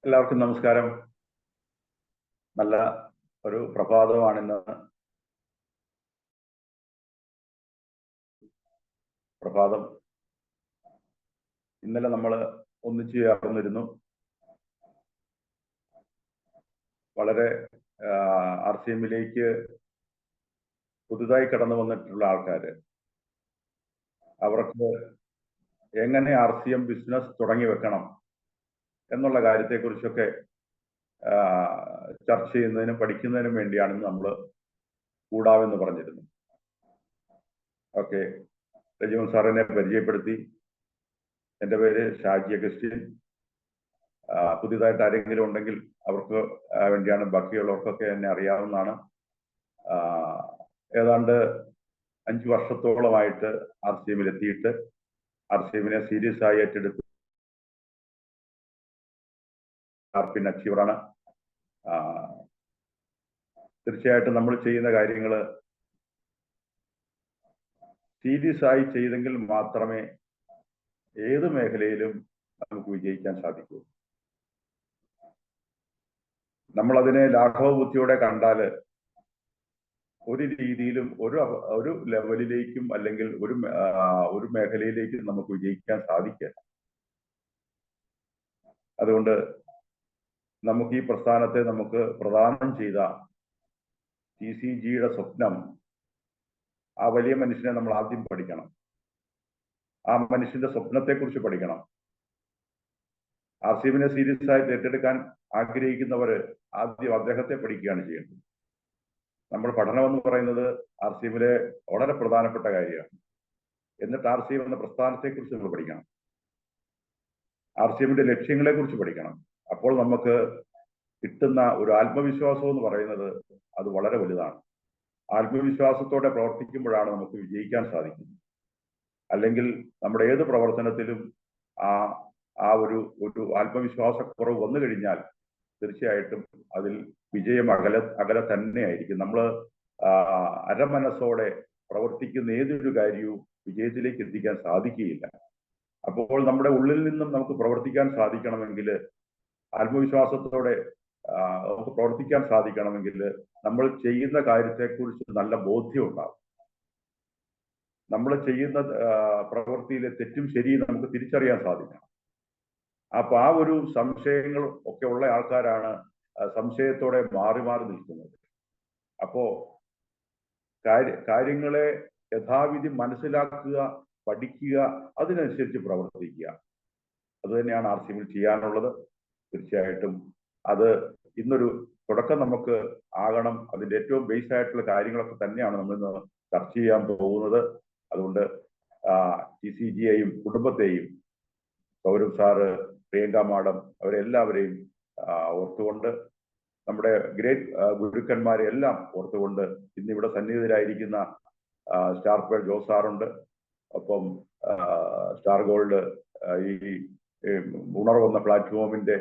എല്ലാവർക്കും നമസ്കാരം. നല്ല ഒരു പ്രഭാതമാണിന്ന്. പ്രഭാതം ഇന്നലെ നമ്മൾ ഒന്നിച്ചു ചേർന്നിരുന്നു. വളരെ RCMലേക്ക് പുതുതായി കടന്നു വന്നിട്ടുള്ള ആൾക്കാർ, അവർക്ക് എങ്ങനെ RCM ബിസിനസ് തുടങ്ങി വെക്കണം എന്നുള്ള കാര്യത്തെക്കുറിച്ചൊക്കെ ചർച്ച ചെയ്യുന്നതിനും പഠിക്കുന്നതിനും വേണ്ടിയാണ് നമ്മൾ കൂടാമെന്ന് പറഞ്ഞിരുന്നു. ഓക്കെ, രജിമൻ സാറിനെ പരിചയപ്പെടുത്തി. എൻ്റെ പേര് ഷാജി അഗസ്റ്റിൻ. പുതിയതായിട്ട് ആരെങ്കിലും ഉണ്ടെങ്കിൽ അവർക്ക് വേണ്ടിയാണ്, ബാക്കിയുള്ളവർക്കൊക്കെ എന്നെ അറിയാവുന്നതാണ്. ഏതാണ്ട് 5 വർഷത്തോളമായിട്ട് RCMൽ എത്തിയിട്ട് RCMനെ സീരിയസ് ആയി ഏറ്റെടുത്ത് ആർപിൻ അച്ചീവറാണ്. തീർച്ചയായിട്ടും നമ്മൾ ചെയ്യുന്ന കാര്യങ്ങൾ സീരിയസ് ആയി ചെയ്തെങ്കിൽ മാത്രമേ ഏത് മേഖലയിലും നമുക്ക് വിജയിക്കാൻ സാധിക്കൂ. നമ്മളതിനെ ലാഘവ ബുദ്ധിയോടെ കണ്ടാൽ ഒരു രീതിയിലും ഒരു ലെവലിലേക്കും അല്ലെങ്കിൽ ഒരു മേഖലയിലേക്കും നമുക്ക് വിജയിക്കാൻ സാധിക്കില്ല. അതുകൊണ്ട് നമുക്ക് ഈ പ്രസ്ഥാനത്തെ നമുക്ക് പ്രദാനം ചെയ്ത TCGയുടെ സ്വപ്നം, ആ വലിയ മനുഷ്യനെ നമ്മൾ ആദ്യം പഠിക്കണം. ആ മനുഷ്യന്റെ സ്വപ്നത്തെക്കുറിച്ച് പഠിക്കണം. RCMനെ സീരിയസ് ആയി ഏറ്റെടുക്കാൻ ആഗ്രഹിക്കുന്നവർ ആദ്യം അദ്ദേഹത്തെ പഠിക്കുകയാണ് ചെയ്യേണ്ടത്. നമ്മുടെ പഠനം എന്ന് പറയുന്നത് RCMലെ വളരെ പ്രധാനപ്പെട്ട കാര്യമാണ്. എന്നിട്ട് RCM എന്ന പ്രസ്ഥാനത്തെക്കുറിച്ച് നമ്മൾ പഠിക്കണം. RCMന്റെ ലക്ഷ്യങ്ങളെ കുറിച്ച് പഠിക്കണം. അപ്പോൾ നമുക്ക് കിട്ടുന്ന ഒരു ആത്മവിശ്വാസം എന്ന് പറയുന്നത് അത് വളരെ വലുതാണ്. ആത്മവിശ്വാസത്തോടെ പ്രവർത്തിക്കുമ്പോഴാണ് നമുക്ക് വിജയിക്കാൻ സാധിക്കുന്നത്. അല്ലെങ്കിൽ നമ്മുടെ ഏത് പ്രവർത്തനത്തിലും ആ ഒരു ആത്മവിശ്വാസക്കുറവ് വന്നു കഴിഞ്ഞാൽ തീർച്ചയായിട്ടും അതിൽ വിജയം അകലെ തന്നെയായിരിക്കും. നമ്മൾ അരമനസ്സോടെ പ്രവർത്തിക്കുന്ന ഏതൊരു കാര്യവും വിജയത്തിലേക്ക് എത്തിക്കാൻ സാധിക്കുകയില്ല. അപ്പോൾ നമ്മുടെ ഉള്ളിൽ നിന്നും നമുക്ക് പ്രവർത്തിക്കാൻ സാധിക്കണമെങ്കിൽ, ആത്മവിശ്വാസത്തോടെ നമുക്ക് പ്രവർത്തിക്കാൻ സാധിക്കണമെങ്കിൽ നമ്മൾ ചെയ്യുന്ന കാര്യത്തെക്കുറിച്ച് നല്ല ബോധ്യം ഉണ്ടാകും. നമ്മൾ ചെയ്യുന്ന പ്രവൃത്തിയിലെ തെറ്റും ശരിയും നമുക്ക് തിരിച്ചറിയാൻ സാധിക്കണം. അപ്പൊ ആ ഒരു സംശയങ്ങൾ ഒക്കെ ഉള്ള ആൾക്കാരാണ് സംശയത്തോടെ മാറി മാറി നിൽക്കുന്നത്. അപ്പോ കാര്യങ്ങളെ യഥാവിധി മനസ്സിലാക്കുക, പഠിക്കുക, അതിനനുസരിച്ച് പ്രവർത്തിക്കുക. അത് തന്നെയാണ് RCMൽ ചെയ്യാനുള്ളത്. തീർച്ചയായിട്ടും അത് ഇന്നൊരു തുടക്കം നമുക്ക് ആകണം. അതിൻ്റെ ഏറ്റവും ബേസ് ആയിട്ടുള്ള കാര്യങ്ങളൊക്കെ തന്നെയാണ് നമ്മൾ ഇന്ന് ചർച്ച ചെയ്യാൻ പോകുന്നത്. അതുകൊണ്ട് TCGയെയും കുടുംബത്തെയും, ഗൗരവ് സാറ്, പ്രിയങ്ക മാഡം, അവരെല്ലാവരെയും ഓർത്തുകൊണ്ട്, നമ്മുടെ ഗ്രേറ്റ് ഗുരുക്കന്മാരെ എല്ലാം ഓർത്തുകൊണ്ട്, ഇന്നിവിടെ സന്നിഹിതരായിരിക്കുന്ന സ്റ്റാർ ജോസ് സാറുണ്ട്, ഒപ്പം സ്റ്റാർ ഗോൾഡ് ഈ ഉണർവെന്ന പ്ലാറ്റ്ഫോമിന്റെ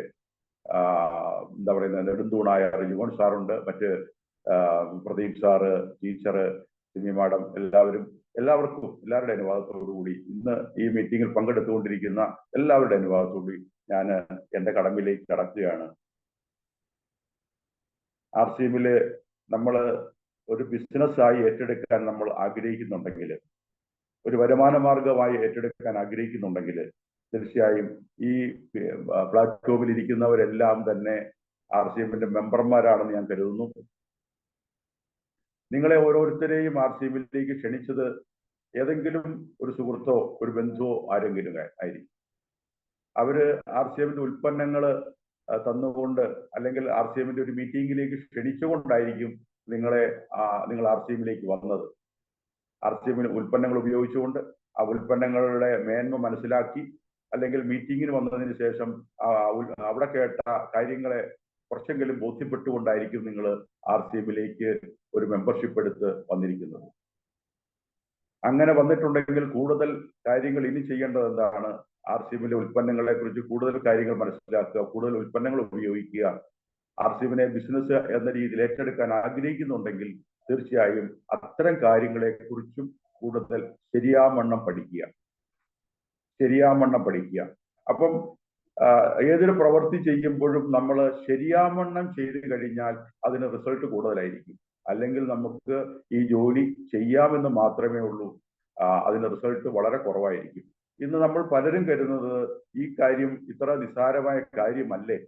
എന്താ പറയുന്നത് നെടുന്തൂണായ റിജുമോൻ സാറുണ്ട്, മറ്റ് Pradeep sir, teacher, Simi madam, എല്ലാവർക്കും എല്ലാവരുടെ അനുവാദത്തോടുകൂടി ഇന്ന് ഈ മീറ്റിംഗിൽ പങ്കെടുത്തുകൊണ്ടിരിക്കുന്ന എല്ലാവരുടെ അനുവാദത്തോടുകൂടി ഞാൻ എൻ്റെ കടമ്പിലേക്ക് കടക്കുകയാണ്. RCMല് നമ്മൾ ഒരു ബിസിനസ്സായി ഏറ്റെടുക്കാൻ നമ്മൾ ആഗ്രഹിക്കുന്നുണ്ടെങ്കിൽ, ഒരു വരുമാന മാർഗമായി ഏറ്റെടുക്കാൻ ആഗ്രഹിക്കുന്നുണ്ടെങ്കിൽ, തീർച്ചയായും ഈ പ്ലാറ്റ്ഫോമിൽ ഇരിക്കുന്നവരെല്ലാം തന്നെ RCMന്റെ മെമ്പർമാരാണെന്ന് ഞാൻ കരുതുന്നു. നിങ്ങളെ ഓരോരുത്തരെയും RCMലേക്ക് ക്ഷണിച്ചത് ഏതെങ്കിലും ഒരു സുഹൃത്തോ ഒരു ബന്ധുവോ ആരെങ്കിലും ആയിരിക്കും. അവര് RCMന്റെ ഉൽപ്പന്നങ്ങൾ തന്നുകൊണ്ട്, അല്ലെങ്കിൽ RCMന്റെ ഒരു മീറ്റിംഗിലേക്ക് ക്ഷണിച്ചുകൊണ്ടായിരിക്കും നിങ്ങൾ RCMലേക്ക് വന്നത്. RCMന് ഉൽപ്പന്നങ്ങൾ ഉപയോഗിച്ചുകൊണ്ട് ആ ഉൽപ്പന്നങ്ങളുടെ മേന്മ മനസ്സിലാക്കി, അല്ലെങ്കിൽ മീറ്റിങ്ങിന് വന്നതിന് ശേഷം അവിടെ കേട്ട കാര്യങ്ങളെ കുറച്ചെങ്കിലും ബോധ്യപ്പെട്ടുകൊണ്ടായിരിക്കും നിങ്ങൾ RCMലേക്ക് ഒരു മെമ്പർഷിപ്പ് എടുത്ത് വന്നിരിക്കുന്നത്. അങ്ങനെ വന്നിട്ടുണ്ടെങ്കിൽ കൂടുതൽ കാര്യങ്ങൾ ഇനി ചെയ്യേണ്ടത് എന്താണ്? RCMലെ ഉൽപ്പന്നങ്ങളെ കുറിച്ച് കൂടുതൽ കാര്യങ്ങൾ മനസ്സിലാക്കുക, കൂടുതൽ ഉൽപ്പന്നങ്ങൾ ഉപയോഗിക്കുക. RCMനെ ബിസിനസ് എന്ന രീതിയിൽ ഏറ്റെടുക്കാൻ ആഗ്രഹിക്കുന്നുണ്ടെങ്കിൽ തീർച്ചയായും അത്തരം കാര്യങ്ങളെ കുറിച്ചും കൂടുതൽ ശരിയാവണ്ണം പഠിക്കുക. ശരിയാവണ്ണം പഠിക്കുക. അപ്പം ഏതൊരു പ്രവൃത്തി ചെയ്യുമ്പോഴും നമ്മൾ ശരിയാവണ്ണം ചെയ്തു കഴിഞ്ഞാൽ അതിന് റിസൾട്ട് കൂടുതലായിരിക്കും. അല്ലെങ്കിൽ നമുക്ക് ഈ ജോലി ചെയ്യാമെന്ന് മാത്രമേ ഉള്ളൂ, അതിന് റിസൾട്ട് വളരെ കുറവായിരിക്കും. ഇന്ന് നമ്മൾ പലരും കരുതുന്നത് ഈ കാര്യം ഇത്ര നിസ്സാരമായ കാര്യമല്ലേ,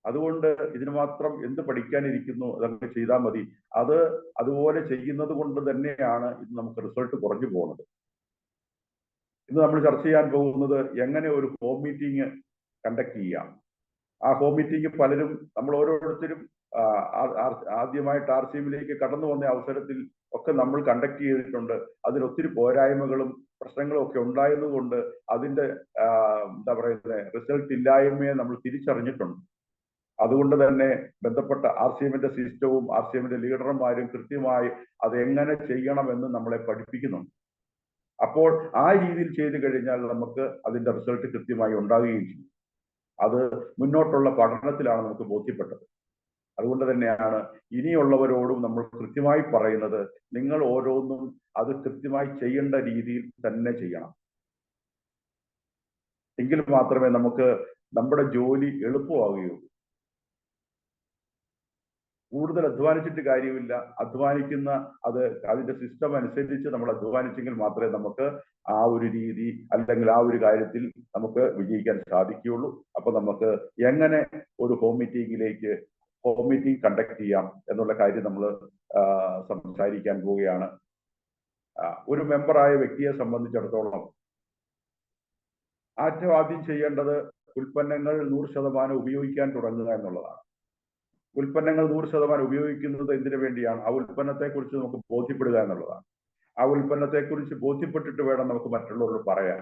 അതുകൊണ്ട് ഇതിന് മാത്രം എന്ത് പഠിക്കാനിരിക്കുന്നു, അതൊക്കെ ചെയ്താൽ മതി. അതുപോലെ ചെയ്യുന്നത് കൊണ്ട് തന്നെയാണ് ഇത് നമുക്ക് റിസൾട്ട് കുറഞ്ഞു പോകുന്നത്. ഇന്ന് നമ്മൾ ചർച്ച ചെയ്യാൻ പോകുന്നത് എങ്ങനെ ഒരു ഹോം മീറ്റിംഗ് കണ്ടക്ട് ചെയ്യാം. ആ ഹോം മീറ്റിംഗ് പലരും, നമ്മൾ ഓരോരുത്തരും ആദ്യമായിട്ട് RCMലേക്ക് കടന്നു വന്ന അവസരത്തിൽ ഒക്കെ നമ്മൾ കണ്ടക്ട് ചെയ്തിട്ടുണ്ട്. അതിൽ ഒത്തിരി പോരായ്മകളും പ്രശ്നങ്ങളും ഒക്കെ ഉണ്ടായതുകൊണ്ട് അതിന്റെ എന്താ പറയുന്നത്, റിസൾട്ട് ഇല്ലായ്മയെ നമ്മൾ തിരിച്ചറിഞ്ഞിട്ടുണ്ട്. അതുകൊണ്ട് തന്നെ ബന്ധപ്പെട്ട RCMന്റെ സിസ്റ്റവും RCMന്റെ ലീഡർമാരും കൃത്യമായി അതെങ്ങനെ ചെയ്യണമെന്ന് നമ്മളെ പഠിപ്പിക്കുന്നുണ്ട്. അപ്പോൾ ആ രീതിയിൽ ചെയ്തു കഴിഞ്ഞാൽ നമുക്ക് അതിന്റെ റിസൾട്ട് കൃത്യമായി ഉണ്ടാകുകയും ചെയ്യും. അത് മുന്നോട്ടുള്ള പഠനത്തിലാണ് നമുക്ക് ബോധ്യപ്പെട്ടത്. അതുകൊണ്ട് തന്നെയാണ് ഇനിയുള്ളവരോടും നമ്മൾ കൃത്യമായി പറയുന്നത്, നിങ്ങൾ ഓരോന്നും അത് കൃത്യമായി ചെയ്യേണ്ട രീതിയിൽ തന്നെ ചെയ്യണം. എങ്കിൽ മാത്രമേ നമുക്ക് നമ്മുടെ ജോലി എളുപ്പമാവുകയുള്ളൂ. കൂടുതൽ അധ്വാനിച്ചിട്ട് കാര്യമില്ല. അധ്വാനിക്കുന്ന അതിന്റെ സിസ്റ്റം അനുസരിച്ച് നമ്മൾ അധ്വാനിച്ചെങ്കിൽ മാത്രമേ നമുക്ക് ആ ഒരു രീതി അല്ലെങ്കിൽ ആ ഒരു കാര്യത്തിൽ നമുക്ക് വിജയിക്കാൻ സാധിക്കുകയുള്ളൂ. അപ്പൊ നമുക്ക് എങ്ങനെ ഒരു ഹോം മീറ്റിംഗ് കണ്ടക്ട് ചെയ്യാം എന്നുള്ള കാര്യം നമ്മൾ സംസാരിക്കാൻ പോവുകയാണ്. ഒരു മെമ്പറായ വ്യക്തിയെ സംബന്ധിച്ചിടത്തോളം ഏറ്റവും ആദ്യം ചെയ്യേണ്ടത് ഉൽപ്പന്നങ്ങൾ 100% ഉപയോഗിക്കാൻ തുടങ്ങുക എന്നുള്ളതാണ്. ഉൽപ്പന്നങ്ങൾ 100% ഉപയോഗിക്കുന്നത് എന്തിനു വേണ്ടിയാണ്? ആ ഉൽപ്പന്നത്തെക്കുറിച്ച് നമുക്ക് ബോധ്യപ്പെടുക എന്നുള്ളതാണ്. ആ ഉൽപ്പന്നത്തെക്കുറിച്ച് ബോധ്യപ്പെട്ടിട്ട് വേണം നമുക്ക് മറ്റുള്ളവരോട് പറയാൻ,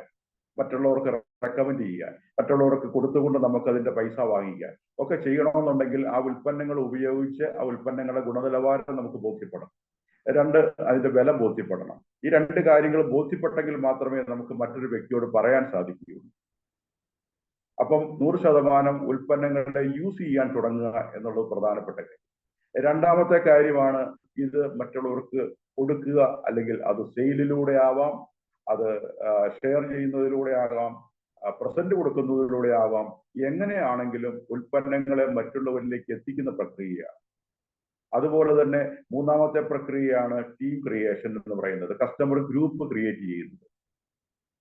മറ്റുള്ളവർക്ക് റെക്കമെൻഡ് ചെയ്യാൻ, മറ്റുള്ളവർക്ക് കൊടുത്തുകൊണ്ട് നമുക്ക് അതിന്റെ പൈസ വാങ്ങിക്കാൻ ഒക്കെ ചെയ്യണമെന്നുണ്ടെങ്കിൽ ആ ഉൽപ്പന്നങ്ങൾ ഉപയോഗിച്ച് ആ ഉൽപ്പന്നങ്ങളുടെ ഗുണനിലവാരം നമുക്ക് ബോധ്യപ്പെടണം. 2, അതിന്റെ വില ബോധ്യപ്പെടണം. ഈ 2 കാര്യങ്ങൾ ബോധ്യപ്പെട്ടെങ്കിൽ മാത്രമേ നമുക്ക് മറ്റൊരു വ്യക്തിയോട് പറയാൻ സാധിക്കുകയുള്ളൂ. അപ്പം 100% ഉൽപ്പന്നങ്ങളുടെ യൂസ് ചെയ്യാൻ തുടങ്ങുക എന്നുള്ളത് പ്രധാനപ്പെട്ട കാര്യം. രണ്ടാമത്തെ കാര്യമാണ് ഇത് മറ്റുള്ളവർക്ക് കൊടുക്കുക, അല്ലെങ്കിൽ അത് സെയിലിലൂടെ ആവാം, അത് ഷെയർ ചെയ്യുന്നതിലൂടെ ആകാം, പ്രസന്റ് കൊടുക്കുന്നതിലൂടെ ആവാം. എങ്ങനെയാണെങ്കിലും ഉൽപ്പന്നങ്ങളെ മറ്റുള്ളവരിലേക്ക് എത്തിക്കുന്ന പ്രക്രിയയാണ്. അതുപോലെ തന്നെ മൂന്നാമത്തെ പ്രക്രിയയാണ് ടീം ക്രിയേഷൻ എന്ന് പറയുന്നത്, കസ്റ്റമർ ഗ്രൂപ്പ് ക്രിയേറ്റ് ചെയ്യുന്നത്.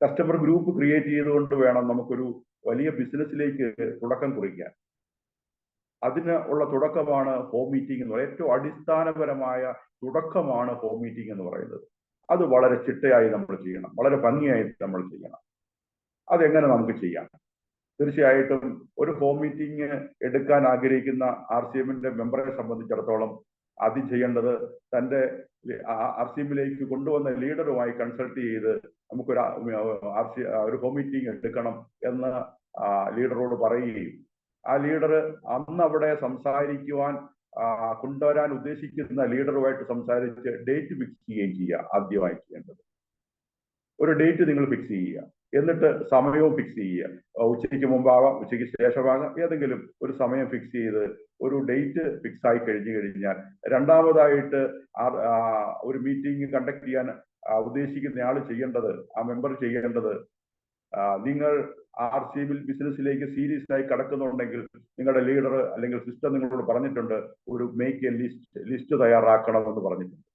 കസ്റ്റമർ ഗ്രൂപ്പ് ക്രിയേറ്റ് ചെയ്തുകൊണ്ട് വേണം നമുക്കൊരു വലിയ ബിസിനസ്സിലേക്ക് തുടക്കം കുറിക്കാൻ. അതിന് ഉള്ള തുടക്കമാണ് ഹോം മീറ്റിംഗ് എന്ന് പറയുന്നത്. ഏറ്റവും അടിസ്ഥാനപരമായ തുടക്കമാണ് ഹോം മീറ്റിംഗ് എന്ന് പറയുന്നത്. അത് വളരെ ചിട്ടയായി നമ്മൾ ചെയ്യണം, വളരെ ഭംഗിയായി നമ്മൾ ചെയ്യണം. അതെങ്ങനെ നമുക്ക് ചെയ്യാം? തീർച്ചയായിട്ടും ഒരു ഹോം മീറ്റിംഗ് എടുക്കാൻ ആഗ്രഹിക്കുന്ന RCMന്റെ മെമ്പറെ സംബന്ധിച്ചിടത്തോളം ആദ്യം ചെയ്യേണ്ടത് തന്റെ RCMലേക്ക് കൊണ്ടുവന്ന ലീഡറുമായി കൺസൾട്ട് ചെയ്ത് നമുക്കൊരു ഹോം മീറ്റിംഗ് എടുക്കണം എന്ന് ലീഡറോട് പറയുകയും ആ ലീഡർ അന്ന് അവിടെ സംസാരിക്കുവാൻ കൊണ്ടുവരാൻ ഉദ്ദേശിക്കുന്ന ലീഡറുമായിട്ട് സംസാരിച്ച് ഡേറ്റ് ഫിക്സ് ചെയ്യുകയും ചെയ്യുക. ആദ്യമായി ചെയ്യേണ്ടത് ഒരു ഡേറ്റ് നിങ്ങൾ ഫിക്സ് ചെയ്യുക, എന്നിട്ട് സമയവും ഫിക്സ് ചെയ്യുക. ഉച്ചയ്ക്ക് മുമ്പാകാം, ഉച്ചയ്ക്ക് ശേഷമാകാം, ഏതെങ്കിലും ഒരു സമയം ഫിക്സ് ചെയ്ത് ഒരു ഡേറ്റ് ഫിക്സ് ആയി കഴിഞ്ഞാൽ രണ്ടാമതായിട്ട് ഒരു മീറ്റിംഗ് കണ്ടക്ട് ചെയ്യാൻ ഉദ്ദേശിക്കുന്ന ആൾ ചെയ്യേണ്ടത്, ആ മെമ്പർ ചെയ്യേണ്ടത്, നിങ്ങൾ RCMൽ ബിസിനസ്സിലേക്ക് സീരിയസ് ആയി കടക്കുന്നുണ്ടെങ്കിൽ നിങ്ങളുടെ ലീഡർ അല്ലെങ്കിൽ സിസ്റ്റർ നിങ്ങളോട് പറഞ്ഞിട്ടുണ്ട്, ഒരു മേക്ക് എ ലിസ്റ്റ് തയ്യാറാക്കണമെന്ന് പറഞ്ഞിട്ടുണ്ട്.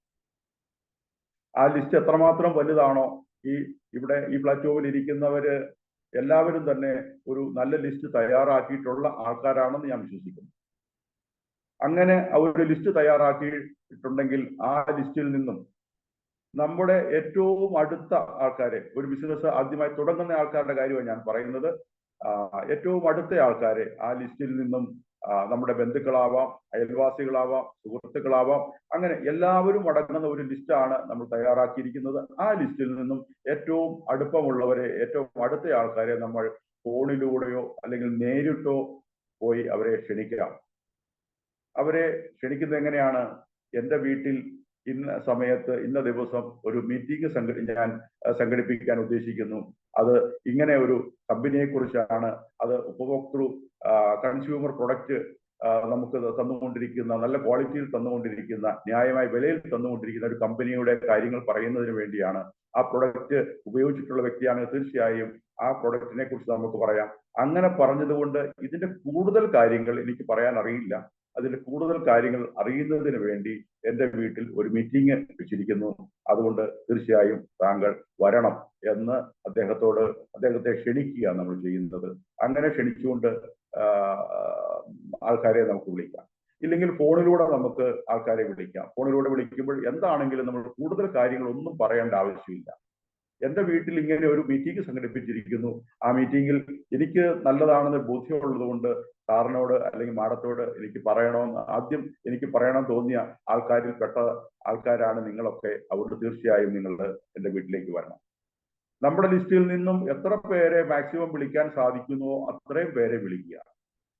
ആ ലിസ്റ്റ് എത്രമാത്രം വലുതാണോ, ഇവിടെ ഈ പ്ലാറ്റ്ഫോമിൽ ഇരിക്കുന്നവര് എല്ലാവരും തന്നെ ഒരു നല്ല ലിസ്റ്റ് തയ്യാറാക്കിയിട്ടുള്ള ആൾക്കാരാണെന്ന് ഞാൻ വിശ്വസിക്കുന്നു. അങ്ങനെ ഒരു ലിസ്റ്റ് തയ്യാറാക്കിയിട്ടുണ്ടെങ്കിൽ ആ ലിസ്റ്റിൽ നിന്നും നമ്മുടെ ഏറ്റവും അടുത്ത ആൾക്കാരെ, ഒരു ബിസിനസ് ആദ്യമായി തുടങ്ങുന്ന ആൾക്കാരുടെ കാര്യമാണ് ഞാൻ പറയുന്നത്, ഏറ്റവും അടുത്ത ആൾക്കാരെ ആ ലിസ്റ്റിൽ നിന്നും നമ്മുടെ ബന്ധുക്കളാവാം, അയൽവാസികളാവാം, സുഹൃത്തുക്കളാവാം, അങ്ങനെ എല്ലാവരും അടങ്ങുന്ന ഒരു ലിസ്റ്റാണ് നമ്മൾ തയ്യാറാക്കിയിരിക്കുന്നത്. ആ ലിസ്റ്റിൽ നിന്നും ഏറ്റവും അടുപ്പമുള്ളവരെ, ഏറ്റവും അടുത്ത ആൾക്കാരെ നമ്മൾ ഫോണിലൂടെയോ അല്ലെങ്കിൽ നേരിട്ടോ പോയി അവരെ ക്ഷണിക്കാം. അവരെ ക്ഷണിക്കുന്നത് എങ്ങനെയാണ്? എൻ്റെ വീട്ടിൽ ഇന്ന സമയത്ത് ഇന്ന ദിവസം ഒരു മീറ്റിംഗ് ഞാൻ സംഘടിപ്പിക്കാൻ ഉദ്ദേശിക്കുന്നു. അത് ഇങ്ങനെ ഒരു കമ്പനിയെ കുറിച്ചാണ്. അത് ഉപഭോക്തൃ കൺസ്യൂമർ പ്രൊഡക്റ്റ് നമുക്ക് തന്നുകൊണ്ടിരിക്കുന്ന, നല്ല ക്വാളിറ്റിയിൽ തന്നുകൊണ്ടിരിക്കുന്ന, ന്യായമായ വിലയിൽ തന്നുകൊണ്ടിരിക്കുന്ന ഒരു കമ്പനിയുടെ കാര്യങ്ങൾ പറയുന്നതിന് വേണ്ടിയാണ്. ആ പ്രൊഡക്റ്റ് ഉപയോഗിച്ചിട്ടുള്ള വ്യക്തിയാണെങ്കിൽ തീർച്ചയായും ആ പ്രൊഡക്റ്റിനെ കുറിച്ച് നമുക്ക് പറയാം. അങ്ങനെ പറഞ്ഞതുകൊണ്ട് ഇതിന്റെ കൂടുതൽ കാര്യങ്ങൾ എനിക്ക് പറയാൻ അറിയില്ല. അതിന്റെ കൂടുതൽ കാര്യങ്ങൾ അറിയുന്നതിന് വേണ്ടി എൻ്റെ വീട്ടിൽ ഒരു മീറ്റിംഗ് വെച്ചിരിക്കുന്നു. അതുകൊണ്ട് തീർച്ചയായും താങ്കൾ വരണം എന്ന് അദ്ദേഹത്തെ ക്ഷണിക്കുക നമ്മൾ ചെയ്യുന്നത്. അങ്ങനെ ക്ഷണിച്ചുകൊണ്ട് ആൾക്കാരെ നമുക്ക് വിളിക്കാം. ഇല്ലെങ്കിൽ ഫോണിലൂടെ നമുക്ക് ആൾക്കാരെ വിളിക്കാം. ഫോണിലൂടെ വിളിക്കുമ്പോൾ എന്താണെങ്കിലും നമ്മൾ കൂടുതൽ കാര്യങ്ങളൊന്നും പറയേണ്ട ആവശ്യമില്ല. എൻ്റെ വീട്ടിൽ ഇങ്ങനെ ഒരു മീറ്റിംഗ് സംഘടിപ്പിച്ചിരിക്കുന്നു. ആ മീറ്റിംഗിൽ എനിക്ക് നല്ലതാണെന്ന് ബോധ്യമുള്ളത് കൊണ്ട് സാറിനോട് അല്ലെങ്കിൽ മാഡത്തോട് എനിക്ക് പറയണമെന്ന് ആദ്യം എനിക്ക് പറയണം തോന്നിയ ആൾക്കാരിൽ പെട്ട ആൾക്കാരാണ് നിങ്ങളൊക്കെ. അതുകൊണ്ട് തീർച്ചയായും നിങ്ങൾ എൻ്റെ വീട്ടിലേക്ക് വരണം. നമ്മുടെ ലിസ്റ്റിൽ നിന്നും എത്ര പേരെ മാക്സിമം വിളിക്കാൻ സാധിക്കുന്നുവോ അത്രയും പേരെ വിളിക്കുക.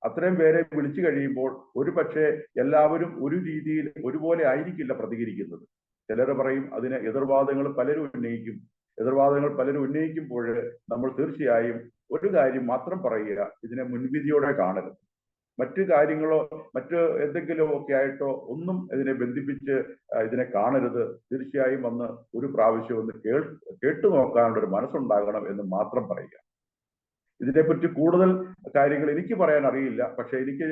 അത്രയും പേരെ വിളിച്ചു കഴിയുമ്പോൾ ഒരു പക്ഷേ എല്ലാവരും ഒരു രീതിയിൽ ഒരുപോലെ ആയിരിക്കില്ല പ്രതികരിക്കുന്നത്. ചിലർ പറയും, അതിന് എതിർവാദങ്ങൾ പലരും ഉന്നയിക്കുമ്പോൾ നമ്മൾ തീർച്ചയായും ഒരു കാര്യം മാത്രം പറയുക, ഇതിനെ മുൻവിധിയോടെ കാണരുത്. മറ്റു കാര്യങ്ങളോ മറ്റ് എന്തെങ്കിലുമോ ഒക്കെ ആയിട്ടോ ഒന്നും ഇതിനെ ബന്ധിപ്പിച്ച് ഇതിനെ കാണരുത്. തീർച്ചയായും വന്ന് ഒരു പ്രാവശ്യം ഒന്ന് കേട്ടു നോക്കാനുള്ള ഒരു മനസ്സുണ്ടാകണം എന്ന് മാത്രം പറയുക. ഇതിനെപ്പറ്റി കൂടുതൽ കാര്യങ്ങൾ എനിക്ക് പറയാൻ അറിയില്ല. പക്ഷെ എനിക്ക്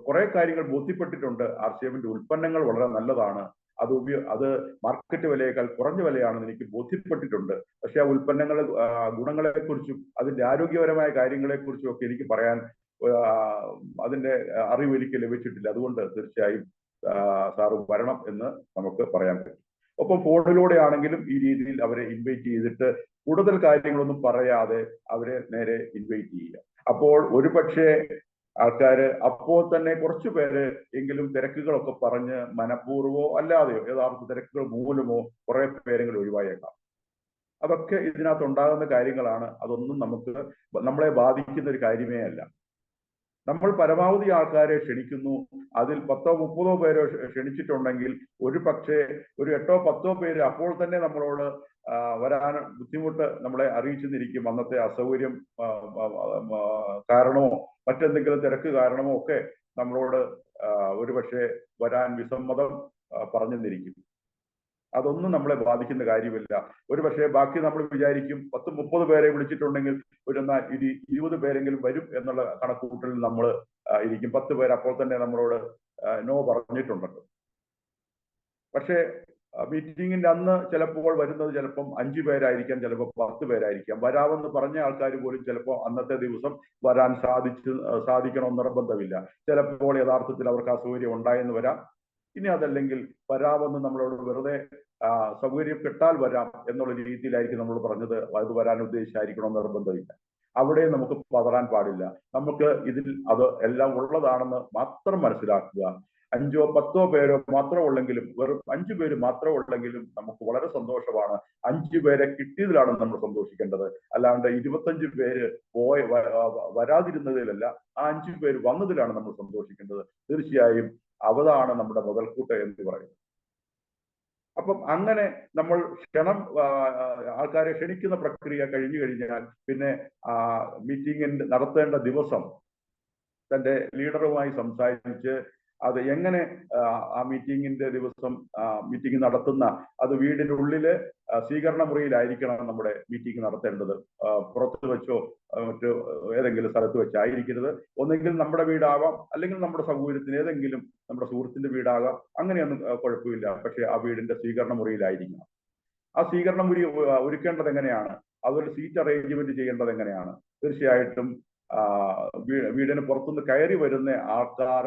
കുറെ കാര്യങ്ങൾ ബോധ്യപ്പെട്ടിട്ടുണ്ട്. RCMന്റെ ഉൽപ്പന്നങ്ങൾ വളരെ നല്ലതാണ്. അത് മാർക്കറ്റ് വിലയേക്കാൾ കുറഞ്ഞ വിലയാണെന്ന് എനിക്ക് ബോധ്യപ്പെട്ടിട്ടുണ്ട്. പക്ഷെ ആ ഉൽപ്പന്നങ്ങളെ ഗുണങ്ങളെക്കുറിച്ചും അതിന്റെ ആരോഗ്യപരമായ കാര്യങ്ങളെക്കുറിച്ചും ഒക്കെ എനിക്ക് പറയാൻ അതിന്റെ അറിവ് എനിക്ക് ലഭിച്ചിട്ടില്ല. അതുകൊണ്ട് തീർച്ചയായും സാറ് വരണം എന്ന് നമുക്ക് പറയാൻ പറ്റും. ഒപ്പം ഫോണിലൂടെ ആണെങ്കിലും ഈ രീതിയിൽ അവരെ ഇൻവൈറ്റ് ചെയ്തിട്ട് കൂടുതൽ കാര്യങ്ങളൊന്നും പറയാതെ അവരെ നേരെ ഇൻവൈറ്റ് ചെയ്യുക. അപ്പോൾ ഒരു പക്ഷേ ആൾക്കാര് അപ്പോൾ തന്നെ കുറച്ചു പേര് എങ്കിലും തിരക്കുകളൊക്കെ പറഞ്ഞ് മനഃപൂർവ്വമോ അല്ലാതെയോ യഥാർത്ഥ തിരക്കുകൾ മൂലമോ കുറെ പേരെങ്കിലും ഒഴിവായേക്കാം. അതൊക്കെ ഇതിനകത്ത് ഉണ്ടാകുന്ന കാര്യങ്ങളാണ്. അതൊന്നും നമ്മളെ ബാധിക്കുന്ന ഒരു കാര്യമേ അല്ല. നമ്മൾ പരമാവധി ആൾക്കാരെ ക്ഷണിക്കുന്നു. അതിൽ 10ഓ 30ഓ പേരോ ക്ഷണിച്ചിട്ടുണ്ടെങ്കിൽ ഒരു പക്ഷേ ഒരു 8ഓ 10ഓ പേര് അപ്പോൾ തന്നെ നമ്മളോട് വരാൻ ബുദ്ധിമുട്ട് നമ്മളെ അറിയിച്ചെന്നിരിക്കും. അന്നത്തെ അസൗകര്യം കാരണമോ മറ്റെന്തെങ്കിലും തിരക്ക് കാരണമോ ഒക്കെ നമ്മളോട് ഒരു പക്ഷേ വരാൻ വിസമ്മതം പറഞ്ഞെന്നിരിക്കും. അതൊന്നും നമ്മളെ ബാധിക്കുന്ന കാര്യമില്ല. ഒരു പക്ഷേ ബാക്കി നമ്മൾ വിചാരിക്കും 10-30 പേരെ വിളിച്ചിട്ടുണ്ടെങ്കിൽ ഒരു 20 പേരെങ്കിലും വരും എന്നുള്ള കണക്കുകൂട്ടലിൽ നമ്മൾ ഇരിക്കും. 10 പേര് അപ്പോൾ തന്നെ നമ്മളോട് നോ പറഞ്ഞിട്ടുണ്ടല്ലോ. പക്ഷേ മീറ്റിംഗിന്റെ അന്ന് ചിലപ്പോൾ വരുന്നത് ചിലപ്പം 5 പേരായിരിക്കാം, ചിലപ്പോൾ 10 പേരായിരിക്കാം. വരാമെന്ന് പറഞ്ഞ ആൾക്കാർ പോലും ചിലപ്പോൾ അന്നത്തെ ദിവസം വരാൻ സാധിക്കണമെന്ന് നിർബന്ധമില്ല. ചിലപ്പോൾ യഥാർത്ഥത്തിൽ അവർക്ക് അസൗകര്യം ഉണ്ടായെന്ന് വരാം. ഇനി അതല്ലെങ്കിൽ വരാമെന്ന് നമ്മളോട് വെറുതെ സൗകര്യപ്പെട്ടാൽ വരാം എന്നുള്ള രീതിയിലായിരിക്കും നമ്മൾ പറഞ്ഞത്. അത് വരാൻ ഉദ്ദേശിച്ചായിരിക്കണമെന്ന് നിർബന്ധമില്ല. അവിടെ നമുക്ക് പതറാൻ പാടില്ല. നമുക്ക് ഇതിൽ അത് എല്ലാം ഉള്ളതാണെന്ന് മാത്രം മനസ്സിലാക്കുക. 5ഓ 10ഓ പേരോ മാത്രം ഉള്ളെങ്കിലും, വെറും 5 പേര് മാത്രം ഉള്ളെങ്കിലും നമുക്ക് വളരെ സന്തോഷമാണ്. 5 പേരെ കിട്ടിയതിലാണ് നമ്മൾ സന്തോഷിക്കേണ്ടത്. അല്ലാണ്ട് 25 പേര് വരാതിരുന്നതിലല്ല, ആ 5 പേര് വന്നതിലാണ് നമ്മൾ സന്തോഷിക്കേണ്ടത്. തീർച്ചയായും അവതാണ് നമ്മുടെ മുതൽക്കൂട്ട് എന്ന് പറയുന്നത്. അപ്പം അങ്ങനെ നമ്മൾ ആൾക്കാരെ ക്ഷണിക്കുന്ന പ്രക്രിയ കഴിഞ്ഞു കഴിഞ്ഞാൽ പിന്നെ മീറ്റിംഗ് നടത്തേണ്ട ദിവസം തന്റെ ലീഡറുമായി സംസാരിച്ച് അത് എങ്ങനെ ആ മീറ്റിംഗിന്റെ ദിവസം മീറ്റിംഗ് നടത്തുന്ന അത് വീടിനുള്ളില് സ്വീകരണ മുറിയിലായിരിക്കണം നമ്മുടെ മീറ്റിംഗ് നടത്തേണ്ടത്. പുറത്ത് വെച്ചോ മറ്റു ഏതെങ്കിലും സ്ഥലത്ത് വെച്ചായിരിക്കരുത്. ഒന്നെങ്കിൽ നമ്മുടെ വീടാകാം, അല്ലെങ്കിൽ നമ്മുടെ സൗകര്യത്തിന് ഏതെങ്കിലും നമ്മുടെ സുഹൃത്തിന്റെ വീടാകാം. അങ്ങനെയൊന്നും കുഴപ്പമില്ല. പക്ഷെ ആ വീടിന്റെ സ്വീകരണ മുറിയിലായിരിക്കണം. ആ സ്വീകരണ മുറി ഒരുക്കേണ്ടത് എങ്ങനെയാണ്, അതൊരു സീറ്റ് അറേഞ്ച്മെന്റ് ചെയ്യേണ്ടത് എങ്ങനെയാണ്? തീർച്ചയായിട്ടും വീടിന് പുറത്തുനിന്ന് കയറി വരുന്ന ആൾക്കാർ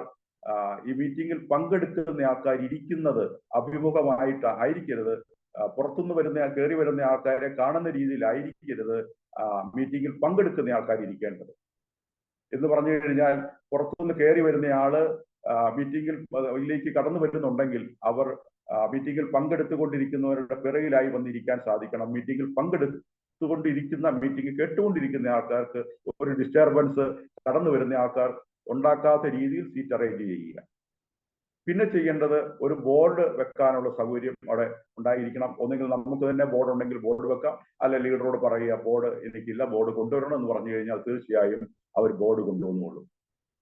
ഈ മീറ്റിംഗിൽ പങ്കെടുക്കുന്ന ആൾക്കാർ ഇരിക്കുന്നത് അഭിമുഖമായിട്ട് ആയിരിക്കരുത്. പുറത്തുനിന്ന് കയറി വരുന്ന ആൾക്കാരെ കാണുന്ന രീതിയിലായിരിക്കരുത് മീറ്റിംഗിൽ പങ്കെടുക്കുന്ന ആൾക്കാർ ഇരിക്കേണ്ടത്. എന്ന് പറഞ്ഞു കഴിഞ്ഞാൽ പുറത്തുനിന്ന് കയറി വരുന്ന ആള് മീറ്റിംഗിലേക്ക് കടന്നു വരുന്നുണ്ടെങ്കിൽ അവർ മീറ്റിംഗിൽ പങ്കെടുത്തുകൊണ്ടിരിക്കുന്നവരുടെ പിറകിലായി വന്നിരിക്കാൻ സാധിക്കണം. മീറ്റിംഗിൽ മീറ്റിംഗ് കേട്ടുകൊണ്ടിരിക്കുന്ന ആൾക്കാർക്ക് ഒരു ഡിസ്റ്റർബൻസ് കടന്നു വരുന്ന ആൾക്കാർ ഉണ്ടാക്കാത്ത രീതിയിൽ സീറ്റ് അറേഞ്ച് ചെയ്യുക. പിന്നെ ചെയ്യേണ്ടത് ഒരു ബോർഡ് വെക്കാനുള്ള സൗകര്യം അവിടെ ഉണ്ടായിരിക്കണം. ഒന്നെങ്കിൽ നമുക്ക് തന്നെ ബോർഡ് ഉണ്ടെങ്കിൽ ബോർഡ് വെക്കാം, അല്ലെ ലീഡറോട് പറയുക ബോർഡ് എനിക്കില്ല, ബോർഡ് കൊണ്ടുവരണം എന്ന് പറഞ്ഞു കഴിഞ്ഞാൽ തീർച്ചയായും അവർ ബോർഡ് കൊണ്ടുവന്നോളൂ.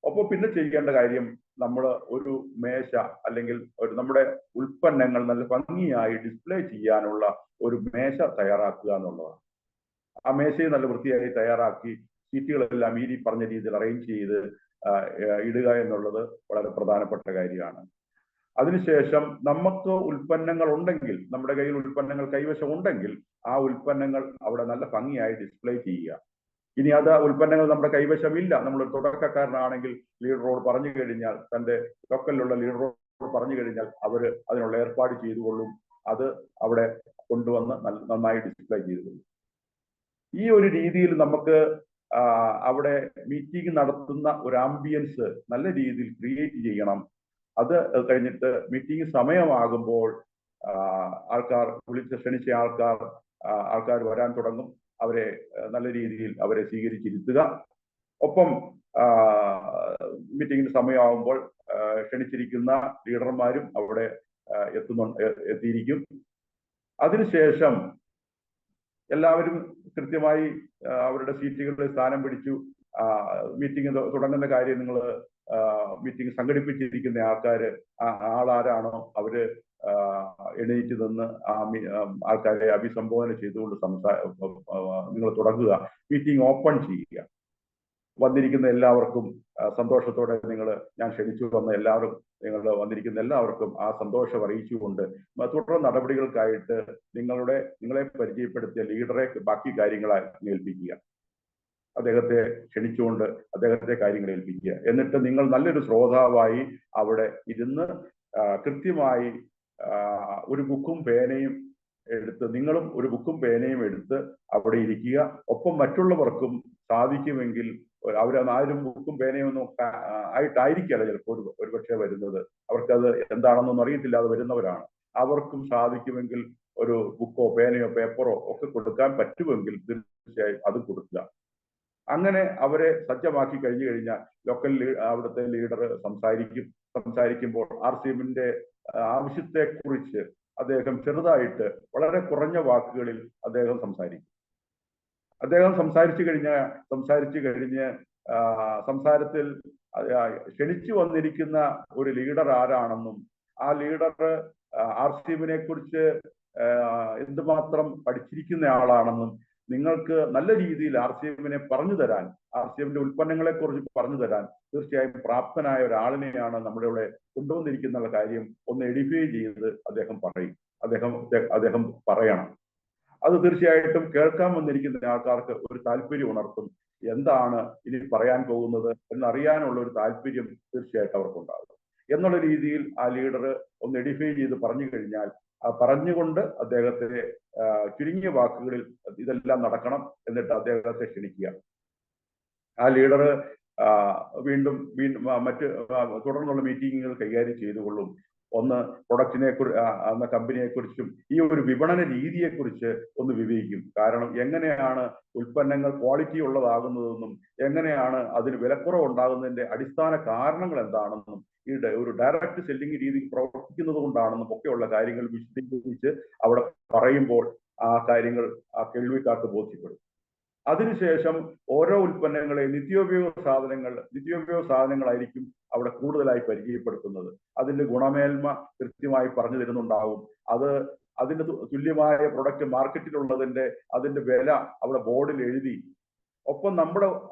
ഒപ്പം പിന്നെ ചെയ്യേണ്ട കാര്യം നമ്മൾ ഒരു മേശ അല്ലെങ്കിൽ നമ്മുടെ ഉൽപ്പന്നങ്ങൾ നല്ല ഭംഗിയായി ഡിസ്പ്ലേ ചെയ്യാനുള്ള ഒരു മേശ തയ്യാറാക്കുക എന്നുള്ളതാണ്. ആ മേശയെ നല്ല വൃത്തിയായി തയ്യാറാക്കി സീറ്റുകളെല്ലാം ഈ പറഞ്ഞ രീതിയിൽ അറേഞ്ച് ചെയ്ത് ഇടുക എന്നുള്ളത് വളരെ പ്രധാനപ്പെട്ട കാര്യമാണ്. അതിനുശേഷം നമുക്ക് ഉൽപ്പന്നങ്ങൾ ഉണ്ടെങ്കിൽ, നമ്മുടെ കയ്യിൽ ഉൽപ്പന്നങ്ങൾ കൈവശം ഉണ്ടെങ്കിൽ ആ ഉൽപ്പന്നങ്ങൾ അവിടെ നല്ല ഭംഗിയായി ഡിസ്പ്ലേ ചെയ്യുക. ഇനി അത് ഉൽപ്പന്നങ്ങൾ നമ്മുടെ കൈവശമില്ല, നമ്മൾ തുടക്കക്കാരനാണെങ്കിൽ ലീഡറോട് പറഞ്ഞു കഴിഞ്ഞാൽ, തന്റെ ലോക്കലിലുള്ള ലീഡറോട് പറഞ്ഞു കഴിഞ്ഞാൽ അവർ അതിനുള്ള ഏർപ്പാട് ചെയ്തുകൊള്ളും. അത് അവിടെ കൊണ്ടുവന്ന് നന്നായി ഡിസ്പ്ലേ ചെയ്തുകൊള്ളും. ഈ ഒരു രീതിയിൽ നമുക്ക് അവിടെ മീറ്റിംഗ് നടത്തുന്ന ഒരു ആംബിയൻസ് നല്ല രീതിയിൽ ക്രിയേറ്റ് ചെയ്യണം. അത് കഴിഞ്ഞിട്ട് മീറ്റിംഗ് സമയമാകുമ്പോൾ ആൾക്കാർ ക്ഷണിച്ച ആൾക്കാർ വരാൻ തുടങ്ങും. അവരെ നല്ല രീതിയിൽ അവരെ സ്വീകരിച്ചിരുത്തുക. ഒപ്പം മീറ്റിംഗിന് സമയമാകുമ്പോൾ ക്ഷണിച്ചിരിക്കുന്ന ലീഡർമാരും അവിടെ എത്തിയിരിക്കും. അതിനുശേഷം എല്ലാവരും കൃത്യമായി അവരുടെ സീറ്റുകളിൽ സ്ഥാനം പിടിച്ചു. മീറ്റിംഗ് തുടങ്ങുന്ന കാര്യം നിങ്ങൾ മീറ്റിംഗ് സംഘടിപ്പിച്ചിരിക്കുന്ന ആളാരാണോ അവര് എണീറ്റ് നിന്ന് ആൾക്കാരെ അഭിസംബോധന ചെയ്തുകൊണ്ട് നിങ്ങൾ തുടങ്ങുക. മീറ്റിംഗ് ഓപ്പൺ ചെയ്യുക. വന്നിരിക്കുന്ന എല്ലാവർക്കും സന്തോഷത്തോടെ ഞാൻ ക്ഷണിച്ചു വന്ന എല്ലാവരും വന്നിരിക്കുന്ന എല്ലാവർക്കും ആ സന്തോഷം അറിയിച്ചുകൊണ്ട് തുടർ നടപടികൾക്കായിട്ട് നിങ്ങളെ പരിചയപ്പെടുത്തിയ ലീഡറെ ബാക്കി കാര്യങ്ങൾ ഏൽപ്പിക്കുക. അദ്ദേഹത്തെ ക്ഷണിച്ചുകൊണ്ട് അദ്ദേഹത്തെ കാര്യങ്ങൾ ഏൽപ്പിക്കുക. എന്നിട്ട് നിങ്ങൾ നല്ലൊരു ശ്രോതാവായി അവിടെ ഇരുന്ന് കൃത്യമായി ഒരു ബുക്കും പേനയും എടുത്ത്, നിങ്ങളും ഒരു ബുക്കും പേനയും എടുത്ത് അവിടെ ഇരിക്കുക. ഒപ്പം മറ്റുള്ളവർക്കും സാധിക്കുമെങ്കിൽ ആരും ബുക്കും പേനയും ഒന്നും ആയിട്ടായിരിക്കല്ല ചിലപ്പോൾ ഒരുപക്ഷെ വരുന്നത്, അവർക്കത് എന്താണെന്നൊന്നും അറിയത്തില്ല, അത് വരുന്നവരാണ്. അവർക്കും സാധിക്കുമെങ്കിൽ ഒരു ബുക്കോ പേനയോ പേപ്പറോ ഒക്കെ കൊടുക്കാൻ പറ്റുമെങ്കിൽ തീർച്ചയായും അത് കൊടുക്കുക. അങ്ങനെ അവരെ സജ്ജമാക്കി കഴിഞ്ഞു കഴിഞ്ഞാൽ ലോക്കൽ അവിടുത്തെ ലീഡർ സംസാരിക്കുമ്പോൾ RCMന്റെ ആവശ്യത്തെക്കുറിച്ച് അദ്ദേഹം ചെറുതായിട്ട് വളരെ കുറഞ്ഞ വാക്കുകളിൽ അദ്ദേഹം സംസാരിക്കും. അദ്ദേഹം സംസാരിച്ചു കഴിഞ്ഞ് സംസാരത്തിൽ ക്ഷണിച്ചു വന്നിരിക്കുന്ന ഒരു ലീഡർ ആരാണെന്നും ആ ലീഡർ RCMനെ കുറിച്ച് എന്തുമാത്രം പഠിച്ചിരിക്കുന്ന ആളാണെന്നും നിങ്ങൾക്ക് നല്ല രീതിയിൽ RCMനെ പറഞ്ഞു തരാൻ, RCMന്റെ ഉൽപ്പന്നങ്ങളെ കുറിച്ച് പറഞ്ഞു തരാൻ തീർച്ചയായും പ്രാപ്തനായ ഒരാളിനെയാണ് നമ്മുടെ ഇവിടെ കൊണ്ടുവന്നിരിക്കുന്ന കാര്യം ഒന്ന് എഡിഫൈ ചെയ്ത് അദ്ദേഹം പറയണം. അത് തീർച്ചയായിട്ടും കേൾക്കാൻ വന്നിരിക്കുന്ന ആൾക്കാർക്ക് ഒരു താല്പര്യം ഉണർത്തും. എന്താണ് ഇനി പറയാൻ പോകുന്നത് എന്നറിയാനുള്ള ഒരു താല്പര്യം തീർച്ചയായിട്ടും അവർക്കുണ്ടാകും. എന്നുള്ള രീതിയിൽ ആ ലീഡർ ഒന്ന് എഡിഫൈ ചെയ്ത് പറഞ്ഞു കഴിഞ്ഞാൽ പറഞ്ഞുകൊണ്ട് അദ്ദേഹത്തെ ചുരുങ്ങിയ വാക്കുകളിൽ ഇതെല്ലാം നടക്കണം, എന്നിട്ട് അദ്ദേഹത്തെ ക്ഷണിക്കുക. ആ ലീഡർ വീണ്ടും മറ്റ് തുടർന്നുള്ള മീറ്റിങ്ങുകൾ കൈകാര്യം ചെയ്തുകൊള്ളും. ഒന്ന് പ്രൊഡക്റ്റിനെ കമ്പനിയെ കുറിച്ചും ഈ ഒരു വിപണന രീതിയെക്കുറിച്ച് ഒന്ന് വിവരിക്കും. കാരണം എങ്ങനെയാണ് ഉൽപ്പന്നങ്ങൾ ക്വാളിറ്റി ഉള്ളതാകുന്നതെന്നും എങ്ങനെയാണ് അതിന് വിലക്കുറവ് ഉണ്ടാകുന്നതിന്റെ അടിസ്ഥാന കാരണങ്ങൾ എന്താണെന്നും ഒരു ഡയറക്റ്റ് സെല്ലിംഗ് രീതി പ്രവർത്തിക്കുന്നത് കൊണ്ടാണെന്നും ഒക്കെയുള്ള കാര്യങ്ങൾ വിശദീകരിച്ച് അവിടെ പറയുമ്പോൾ ആ കാര്യങ്ങൾ ആ കേൾവിക്കാർക്ക് ബോധ്യപ്പെടും. അതിനുശേഷം ഓരോ ഉൽപ്പന്നങ്ങളെ നിത്യോപയോഗ സാധനങ്ങളായിരിക്കും അവിടെ കൂടുതലായി പരിചയപ്പെടുത്തുന്നത്. അതിന്റെ ഗുണമേന്മ കൃത്യമായി പറഞ്ഞു തരുന്നുണ്ടാവും. അതിന്റെ തുല്യമായ പ്രൊഡക്റ്റ് മാർക്കറ്റിലുള്ളതിന്റെ വില അവിടെ ബോർഡിൽ എഴുതി, ഒപ്പം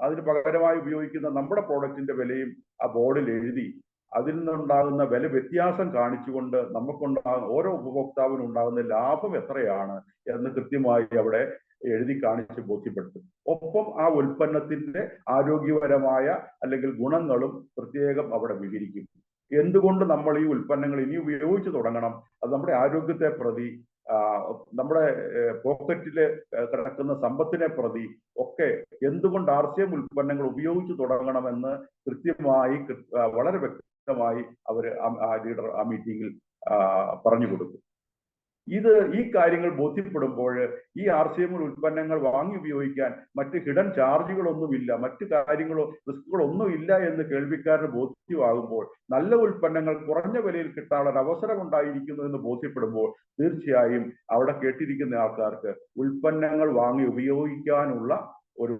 അതിന് പകരമായി ഉപയോഗിക്കുന്ന നമ്മുടെ പ്രോഡക്റ്റിന്റെ വിലയും ആ ബോർഡിൽ എഴുതി, അതിൽ നിന്നുണ്ടാകുന്ന വില വ്യത്യാസം കാണിച്ചുകൊണ്ട് നമുക്കുണ്ടാകുന്ന ഓരോ ഉപഭോക്താവിനും ഉണ്ടാകുന്ന ലാഭം എത്രയാണ് എന്ന് കൃത്യമായി അവിടെ എഴുതി കാണിച്ച് ബോധ്യപ്പെടുത്തും. ഒപ്പം ആ ഉൽപ്പന്നത്തിന്റെ ആരോഗ്യപരമായ അല്ലെങ്കിൽ ഗുണങ്ങളും പ്രത്യേകം അവിടെ വിവരിക്കും. എന്തുകൊണ്ട് നമ്മൾ ഈ ഉൽപ്പന്നങ്ങൾ ഇനി ഉപയോഗിച്ച് തുടങ്ങണം, അത് നമ്മുടെ ആരോഗ്യത്തെ പ്രതി, നമ്മുടെ പോക്കറ്റില് കിടക്കുന്ന സമ്പത്തിനെ പ്രതി ഒക്കെ എന്തുകൊണ്ട് RCM ഉൽപ്പന്നങ്ങൾ ഉപയോഗിച്ച് തുടങ്ങണമെന്ന് കൃത്യമായി വളരെ വ്യക്തമായി ലീഡർ ആ മീറ്റിംഗിൽ പറഞ്ഞു കൊടുക്കും. ഈ കാര്യങ്ങൾ ബോധ്യപ്പെടുമ്പോൾ ഈ RCM ഉൽപ്പന്നങ്ങൾ വാങ്ങി ഉപയോഗിക്കാൻ മറ്റ് ഹിഡൻ ചാർജുകളൊന്നുമില്ല, മറ്റു കാര്യങ്ങളോ റിസ്കുകളൊന്നും ഇല്ല എന്ന് കേൾവിക്കാരന് ബോധ്യമാകുമ്പോൾ, നല്ല ഉൽപ്പന്നങ്ങൾ കുറഞ്ഞ വിലയിൽ കിട്ടാനുള്ള അവസരം ഉണ്ടായിരിക്കുന്നു എന്ന് ബോധ്യപ്പെടുമ്പോൾ തീർച്ചയായും അവിടെ കേട്ടിരിക്കുന്ന ആൾക്കാർക്ക് ഉൽപ്പന്നങ്ങൾ വാങ്ങി ഉപയോഗിക്കാനുള്ള ഒരു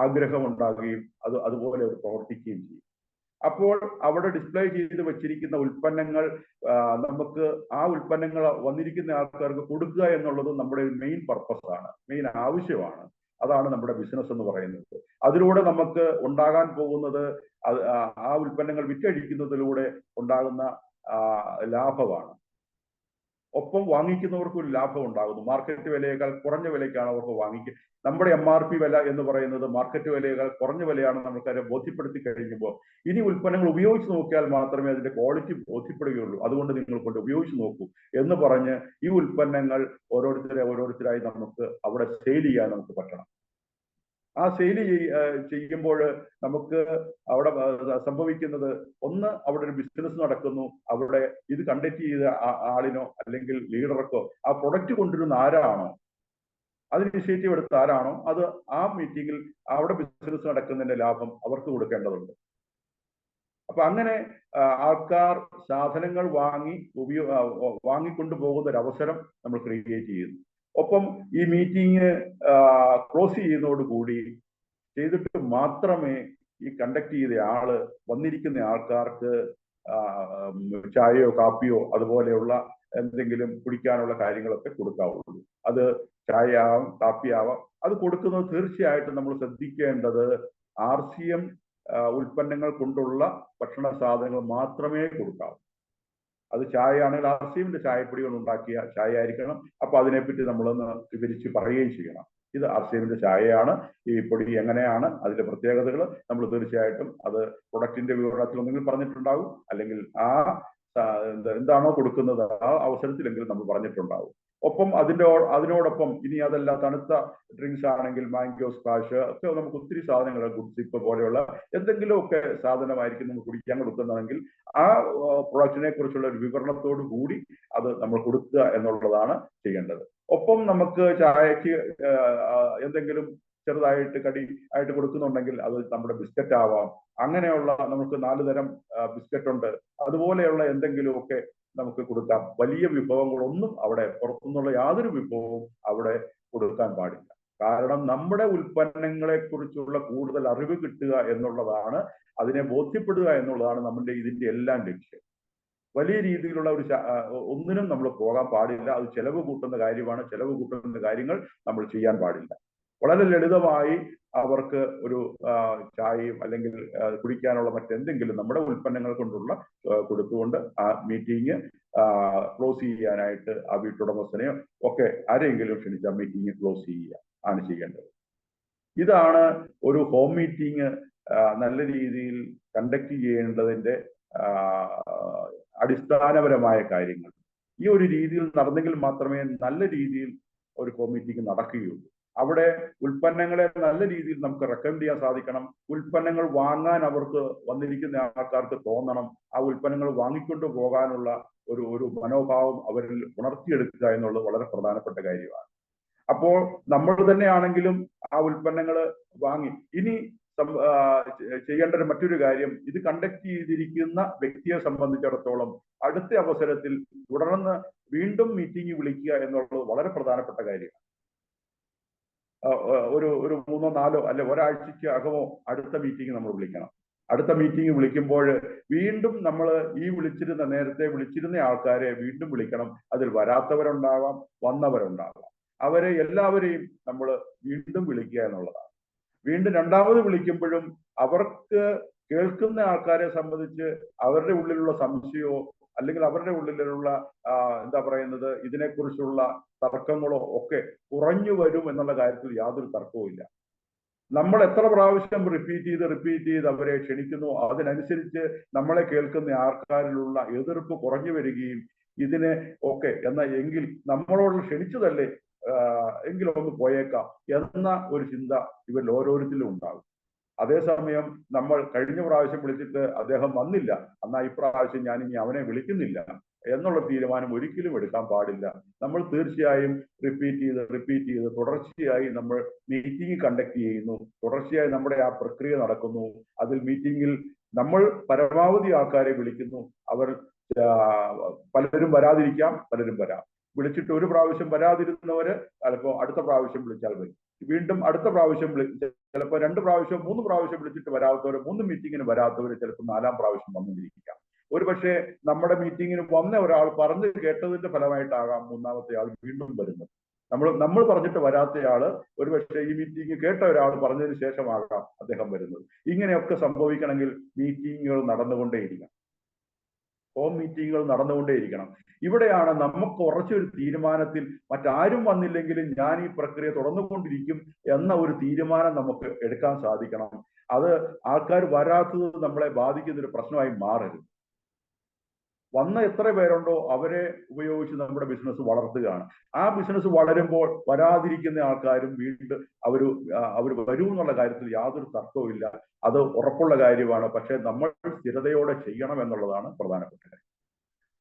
ആഗ്രഹം ഉണ്ടാകുകയും അതുപോലെ അവർ പ്രവർത്തിക്കുകയും ചെയ്യും. അപ്പോൾ അവിടെ ഡിസ്പ്ലേ ചെയ്ത് വെച്ചിരിക്കുന്ന ഉൽപ്പന്നങ്ങൾ നമുക്ക് ആ ഉൽപ്പന്നങ്ങൾ വന്നിരിക്കുന്ന ആൾക്കാർക്ക് കൊടുക്കുക എന്നുള്ളത് നമ്മുടെ ഒരു മെയിൻ പർപ്പസാണ്, മെയിൻ ആവശ്യമാണ്. അതാണ് നമ്മുടെ ബിസിനസ് എന്ന് പറയുന്നത്. അതിലൂടെ നമുക്ക് ഉണ്ടാകാൻ പോകുന്നത് ആ ഉൽപ്പന്നങ്ങൾ വിറ്റഴിക്കുന്നതിലൂടെ ഉണ്ടാകുന്ന ലാഭമാണ്. ഒപ്പം വാങ്ങിക്കുന്നവർക്ക് ഒരു ലാഭം ഉണ്ടാകുന്നു. മാർക്കറ്റ് വിലയേക്കാൾ കുറഞ്ഞ വിലയ്ക്കാണ് അവർക്ക് വാങ്ങിക്കുക. നമ്മുടെ MRP വില എന്ന് പറയുന്നത് മാർക്കറ്റ് വിലയേക്കാൾ കുറഞ്ഞ വിലയാണ് നമുക്കതിനെ ബോധ്യപ്പെടുത്തി കഴിയുമ്പോൾ ഇനി ഉൽപ്പന്നങ്ങൾ ഉപയോഗിച്ച് നോക്കിയാൽ മാത്രമേ അതിന്റെ ക്വാളിറ്റി ബോധ്യപ്പെടുകയുള്ളൂ. അതുകൊണ്ട് നിങ്ങൾ കൊണ്ട് ഉപയോഗിച്ച് നോക്കൂ എന്ന് പറഞ്ഞ് ഈ ഉൽപ്പന്നങ്ങൾ ഓരോരുത്തരായി നമുക്ക് അവിടെ സെയിൽ ചെയ്യാൻ നമുക്ക് പറ്റണം. ആ സെയിൽ ചെയ്യുമ്പോൾ നമുക്ക് അവിടെ സംഭവിക്കുന്നത്, ഒന്ന്, അവിടെ ഒരു ബിസിനസ് നടക്കുന്നു. അവിടെ ഇത് കണ്ടക്ട് ചെയ്ത ആളിനോ അല്ലെങ്കിൽ ലീഡർക്കോ ആ പ്രൊഡക്റ്റ് കൊണ്ടുവരുന്ന ആരാണോ, അത് ഇനിഷ്യേറ്റീവ് എടുത്ത ആരാണോ, അത് ആ മീറ്റിംഗിൽ അവിടെ ബിസിനസ് നടക്കുന്നതിന്റെ ലാഭം അവർക്ക് കൊടുക്കേണ്ടതുണ്ട്. അപ്പൊ അങ്ങനെ ആൾക്കാർ സാധനങ്ങൾ വാങ്ങിക്കൊണ്ടു പോകുന്ന ഒരു അവസരം നമ്മൾ ക്രിയേറ്റ് ചെയ്യുന്നു. ഒപ്പം ഈ മീറ്റിംഗ് ക്ലോസ് ചെയ്യുന്നതോടുകൂടി ചെയ്തിട്ട് മാത്രമേ ഈ കണ്ടക്ട് ചെയ്ത ആള് വന്നിരിക്കുന്ന ആൾക്കാർക്ക് ചായയോ കാപ്പിയോ അതുപോലെയുള്ള എന്തെങ്കിലും കുടിക്കാനുള്ള കാര്യങ്ങളൊക്കെ കൊടുക്കാവുള്ളൂ. അത് ചായയാവാം, കാപ്പിയാവാം. അത് കൊടുക്കുന്നത് തീർച്ചയായിട്ടും നമ്മൾ ശ്രദ്ധിക്കേണ്ടത് RCM ഉൽപ്പന്നങ്ങൾ കൊണ്ടുള്ള ഭക്ഷണ സാധനങ്ങൾ മാത്രമേ കൊടുക്കാവൂ. അത് ചായ ആണെങ്കിൽ RCMന്റെ ചായപ്പൊടി കൊണ്ട് ഉണ്ടാക്കിയ ചായ ആയിരിക്കണം. അപ്പൊ അതിനെപ്പറ്റി നമ്മളൊന്ന് വിവരിച്ച് പറയുകയും ചെയ്യണം. ഇത് RCMന്റെ ചായയാണ്, ഈ പൊടി എങ്ങനെയാണ്, അതിന്റെ പ്രത്യേകതകൾ നമ്മൾ തീർച്ചയായിട്ടും അത് പ്രൊഡക്റ്റിന്റെ വിവരണത്തിൽ ഒന്നെങ്കിലും പറഞ്ഞിട്ടുണ്ടാവും, അല്ലെങ്കിൽ എന്താണോ കൊടുക്കുന്നത് ആ അവസരത്തിലെങ്കിലും നമ്മൾ പറഞ്ഞിട്ടുണ്ടാവും. ഒപ്പം അതിനോടൊപ്പം ഇനി അതല്ല തണുത്ത ഡ്രിങ്ക്സ് ആണെങ്കിൽ മാംഗോ സ്ക്വാഷ് ഒക്കെ നമുക്ക് ഒത്തിരി സാധനങ്ങൾ, ഗുഡ് സിപ്പ് പോലെയുള്ള എന്തെങ്കിലുമൊക്കെ സാധനമായിരിക്കും നമുക്ക് കുടിക്കാൻ കൊടുക്കുന്നതെങ്കിൽ ആ പ്രൊഡക്റ്റിനെ കുറിച്ചുള്ള ഒരു വിവരണത്തോടു കൂടി അത് നമ്മൾ കൊടുക്കുക എന്നുള്ളതാണ് ചെയ്യേണ്ടത്. ഒപ്പം നമുക്ക് ചായക്ക് എന്തെങ്കിലും ചെറുതായിട്ട് കടി ആയിട്ട് കൊടുക്കുന്നുണ്ടെങ്കിൽ അത് നമ്മുടെ ബിസ്ക്കറ്റ് ആവാം. അങ്ങനെയുള്ള നമുക്ക് 4 തരം ബിസ്ക്കറ്റ് ഉണ്ട്. അതുപോലെയുള്ള എന്തെങ്കിലുമൊക്കെ നമുക്ക് കൊടുക്കാം. വലിയ വിഭവങ്ങളൊന്നും അവിടെ പുറത്തുനിന്നുള്ള യാതൊരു വിഭവവും അവിടെ കൊടുക്കാൻ പാടില്ല. കാരണം നമ്മുടെ ഉൽപ്പന്നങ്ങളെ കുറിച്ചുള്ള കൂടുതൽ അറിവ് കിട്ടുക എന്നുള്ളതാണ്, അതിനെ ബോധ്യപ്പെടുക എന്നുള്ളതാണ് നമ്മുടെ ഇതിന്റെ എല്ലാം ലക്ഷ്യം. വലിയ രീതിയിലുള്ള ഒന്നിനും നമ്മൾ പോകാൻ പാടില്ല. അത് ചെലവ് കൂട്ടുന്ന കാര്യമാണ്. ചെലവ് കൂട്ടുന്ന കാര്യങ്ങൾ നമ്മൾ ചെയ്യാൻ പാടില്ല. വളരെ ലളിതമായി അവർക്ക് ഒരു ചായയും അല്ലെങ്കിൽ കുടിക്കാനുള്ള മറ്റെന്തെങ്കിലും നമ്മുടെ ഉൽപ്പന്നങ്ങൾ കൊണ്ടുള്ള കൊടുത്തുകൊണ്ട് ആ മീറ്റിംഗ് ക്ലോസ് ചെയ്യാനായിട്ട് ആ വീട്ടുടമസ്ഥനെയോ ഒക്കെ ആരെങ്കിലും ക്ഷണിച്ച് ആ മീറ്റിംഗ് ക്ലോസ് ചെയ്യുക ആണ് ചെയ്യേണ്ടത്. ഇതാണ് ഒരു ഹോം മീറ്റിംഗ് നല്ല രീതിയിൽ കണ്ടക്ട് ചെയ്യേണ്ടതിന്റെ അടിസ്ഥാനപരമായ കാര്യങ്ങൾ. ഈ ഒരു രീതിയിൽ നടന്നെങ്കിൽ മാത്രമേ നല്ല രീതിയിൽ ഒരു ഹോം മീറ്റിംഗ് നടക്കുകയുള്ളൂ. അവിടെ ഉൽപ്പന്നങ്ങളെ നല്ല രീതിയിൽ നമുക്ക് റെക്കമെൻഡ് ചെയ്യാൻ സാധിക്കണം. ഉൽപ്പന്നങ്ങൾ വാങ്ങാൻ അവർക്ക് വന്നിരിക്കുന്ന ആൾക്കാർക്ക് തോന്നണം. ആ ഉൽപ്പന്നങ്ങൾ വാങ്ങിക്കൊണ്ടു പോകാനുള്ള ഒരു മനോഭാവം അവരിൽ ഉണർത്തിയെടുക്കുക എന്നുള്ളത് വളരെ പ്രധാനപ്പെട്ട കാര്യമാണ്. അപ്പോൾ നമ്മൾ തന്നെയാണെങ്കിലും ആ ഉൽപ്പന്നങ്ങൾ വാങ്ങി ഇനി ചെയ്യേണ്ട മറ്റൊരു കാര്യം, ഇത് കണ്ടക്ട് ചെയ്തിരിക്കുന്ന വ്യക്തിയെ സംബന്ധിച്ചിടത്തോളം അടുത്ത അവസരത്തിൽ തുടർന്ന് വീണ്ടും മീറ്റിംഗ് വിളിക്കുക എന്നുള്ളത് വളരെ പ്രധാനപ്പെട്ട കാര്യമാണ്. ഒരു 3 or 4 അല്ലെ ഒരാഴ്ചയ്ക്ക് അകമോ അടുത്ത മീറ്റിംഗ് നമ്മൾ വിളിക്കണം. അടുത്ത മീറ്റിംഗ് വിളിക്കുമ്പോൾ വീണ്ടും നമ്മൾ നേരത്തെ വിളിച്ചിരുന്ന ആൾക്കാരെ വീണ്ടും വിളിക്കണം. അതിൽ വരാത്തവരുണ്ടാവാം, വന്നവരുണ്ടാവാം. അവരെ എല്ലാവരെയും നമ്മൾ വീണ്ടും വിളിക്കുക എന്നുള്ളതാണ്. വീണ്ടും രണ്ടാമത് വിളിക്കുമ്പോഴും അവർക്ക് കേൾക്കുന്ന ആൾക്കാരെ സംബന്ധിച്ച് അവരുടെ ഉള്ളിലുള്ള സംശയമോ അല്ലെങ്കിൽ അവരുടെ ഉള്ളിലുള്ള ഇതിനെക്കുറിച്ചുള്ള തർക്കങ്ങളോ ഒക്കെ കുറഞ്ഞു വരും എന്നുള്ള കാര്യത്തിൽ യാതൊരു തർക്കവുമില്ല. നമ്മൾ എത്ര പ്രാവശ്യം റിപ്പീറ്റ് ചെയ്ത് അവരെ ക്ഷണിക്കുന്നു, അതിനനുസരിച്ച് നമ്മളെ കേൾക്കുന്ന ആൾക്കാരിലുള്ള എതിർപ്പ് കുറഞ്ഞു വരികയും ഇതിനെ ഒക്കെ എങ്കിൽ നമ്മളോട് ക്ഷണിച്ചതല്ലേ എങ്കിലും ഒന്ന് പോയേക്കാം എന്ന ഒരു ചിന്ത ഇവരിൽ ഓരോരുത്തരിലും ഉണ്ടാകും. അതേസമയം നമ്മൾ കഴിഞ്ഞ പ്രാവശ്യം വിളിച്ചിട്ട് അദ്ദേഹം വന്നില്ല, എന്നാൽ ഇപ്രാവശ്യം ഞാൻ ഇനി അവനെ വിളിക്കുന്നില്ല എന്നുള്ള തീരുമാനം ഒരിക്കലും എടുക്കാൻ പാടില്ല. നമ്മൾ തീർച്ചയായും റിപ്പീറ്റ് ചെയ്ത് തുടർച്ചയായി നമ്മൾ മീറ്റിംഗ് കണ്ടക്ട് ചെയ്യുന്നു. തുടർച്ചയായി നമ്മുടെ ആ പ്രക്രിയ നടക്കുന്നു. അതിൽ മീറ്റിംഗിൽ നമ്മൾ പരമാവധി ആൾക്കാരെ വിളിക്കുന്നു. അവർ പലരും വരാതിരിക്കാം, പലരും വരാം. വിളിച്ചിട്ട് ഒരു പ്രാവശ്യം വരാതിരുന്നവര് ചിലപ്പോൾ അടുത്ത പ്രാവശ്യം വിളിച്ചാൽ വരും. വീണ്ടും അടുത്ത പ്രാവശ്യം ചിലപ്പോൾ 2 പ്രാവശ്യം 3 പ്രാവശ്യം വിളിച്ചിട്ട് വരാത്തവര്, 3 മീറ്റിങ്ങിന് വരാത്തവര് ചിലപ്പോൾ 4-ാം പ്രാവശ്യം വന്നിരിക്കാം. ഒരുപക്ഷെ നമ്മുടെ മീറ്റിങ്ങിന് വന്ന ഒരാൾ പറഞ്ഞു കേട്ടതിന്റെ ഫലമായിട്ടാകാം 3-ാമത്തെ ആൾ വീണ്ടും വരുന്നത്. നമ്മൾ പറഞ്ഞിട്ട് വരാത്തയാള് ഒരുപക്ഷെ ഈ മീറ്റിംഗ് കേട്ട ഒരാൾ പറഞ്ഞതിന് ശേഷമാകാം അദ്ദേഹം വരുന്നത്. ഇങ്ങനെയൊക്കെ സംഭവിക്കണമെങ്കിൽ മീറ്റിങ്ങുകൾ നടന്നുകൊണ്ടേയിരിക്കണം, ഹോം മീറ്റിങ്ങുകൾ നടന്നുകൊണ്ടേയിരിക്കണം. ഇവിടെയാണ് നമുക്ക് ഉറച്ചൊരു തീരുമാനത്തിൽ മറ്റാരും വന്നില്ലെങ്കിലും ഞാൻ ഈ പ്രക്രിയ തുടർന്നുകൊണ്ടിരിക്കും എന്ന ഒരു തീരുമാനം നമുക്ക് എടുക്കാൻ സാധിക്കണം. അത് ആൾക്കാർ വരാത്തത് നമ്മളെ ബാധിക്കുന്ന ഒരു പ്രശ്നമായി മാറരുത്. വന്ന എത്ര പേരുണ്ടോ അവരെ ഉപയോഗിച്ച് നമ്മുടെ ബിസിനസ് വളർത്തുകയാണ്. ആ ബിസിനസ് വളരുമ്പോൾ വരാതിരിക്കുന്ന ആൾക്കാരും വീണ്ടും അവർ വരും എന്നുള്ള കാര്യത്തിൽ യാതൊരു തർക്കവുമില്ല. അത് ഉറപ്പുള്ള കാര്യമാണ്. പക്ഷെ നമ്മൾ സ്ഥിരതയോടെ ചെയ്യണം എന്നുള്ളതാണ് പ്രധാനപ്പെട്ട കാര്യം.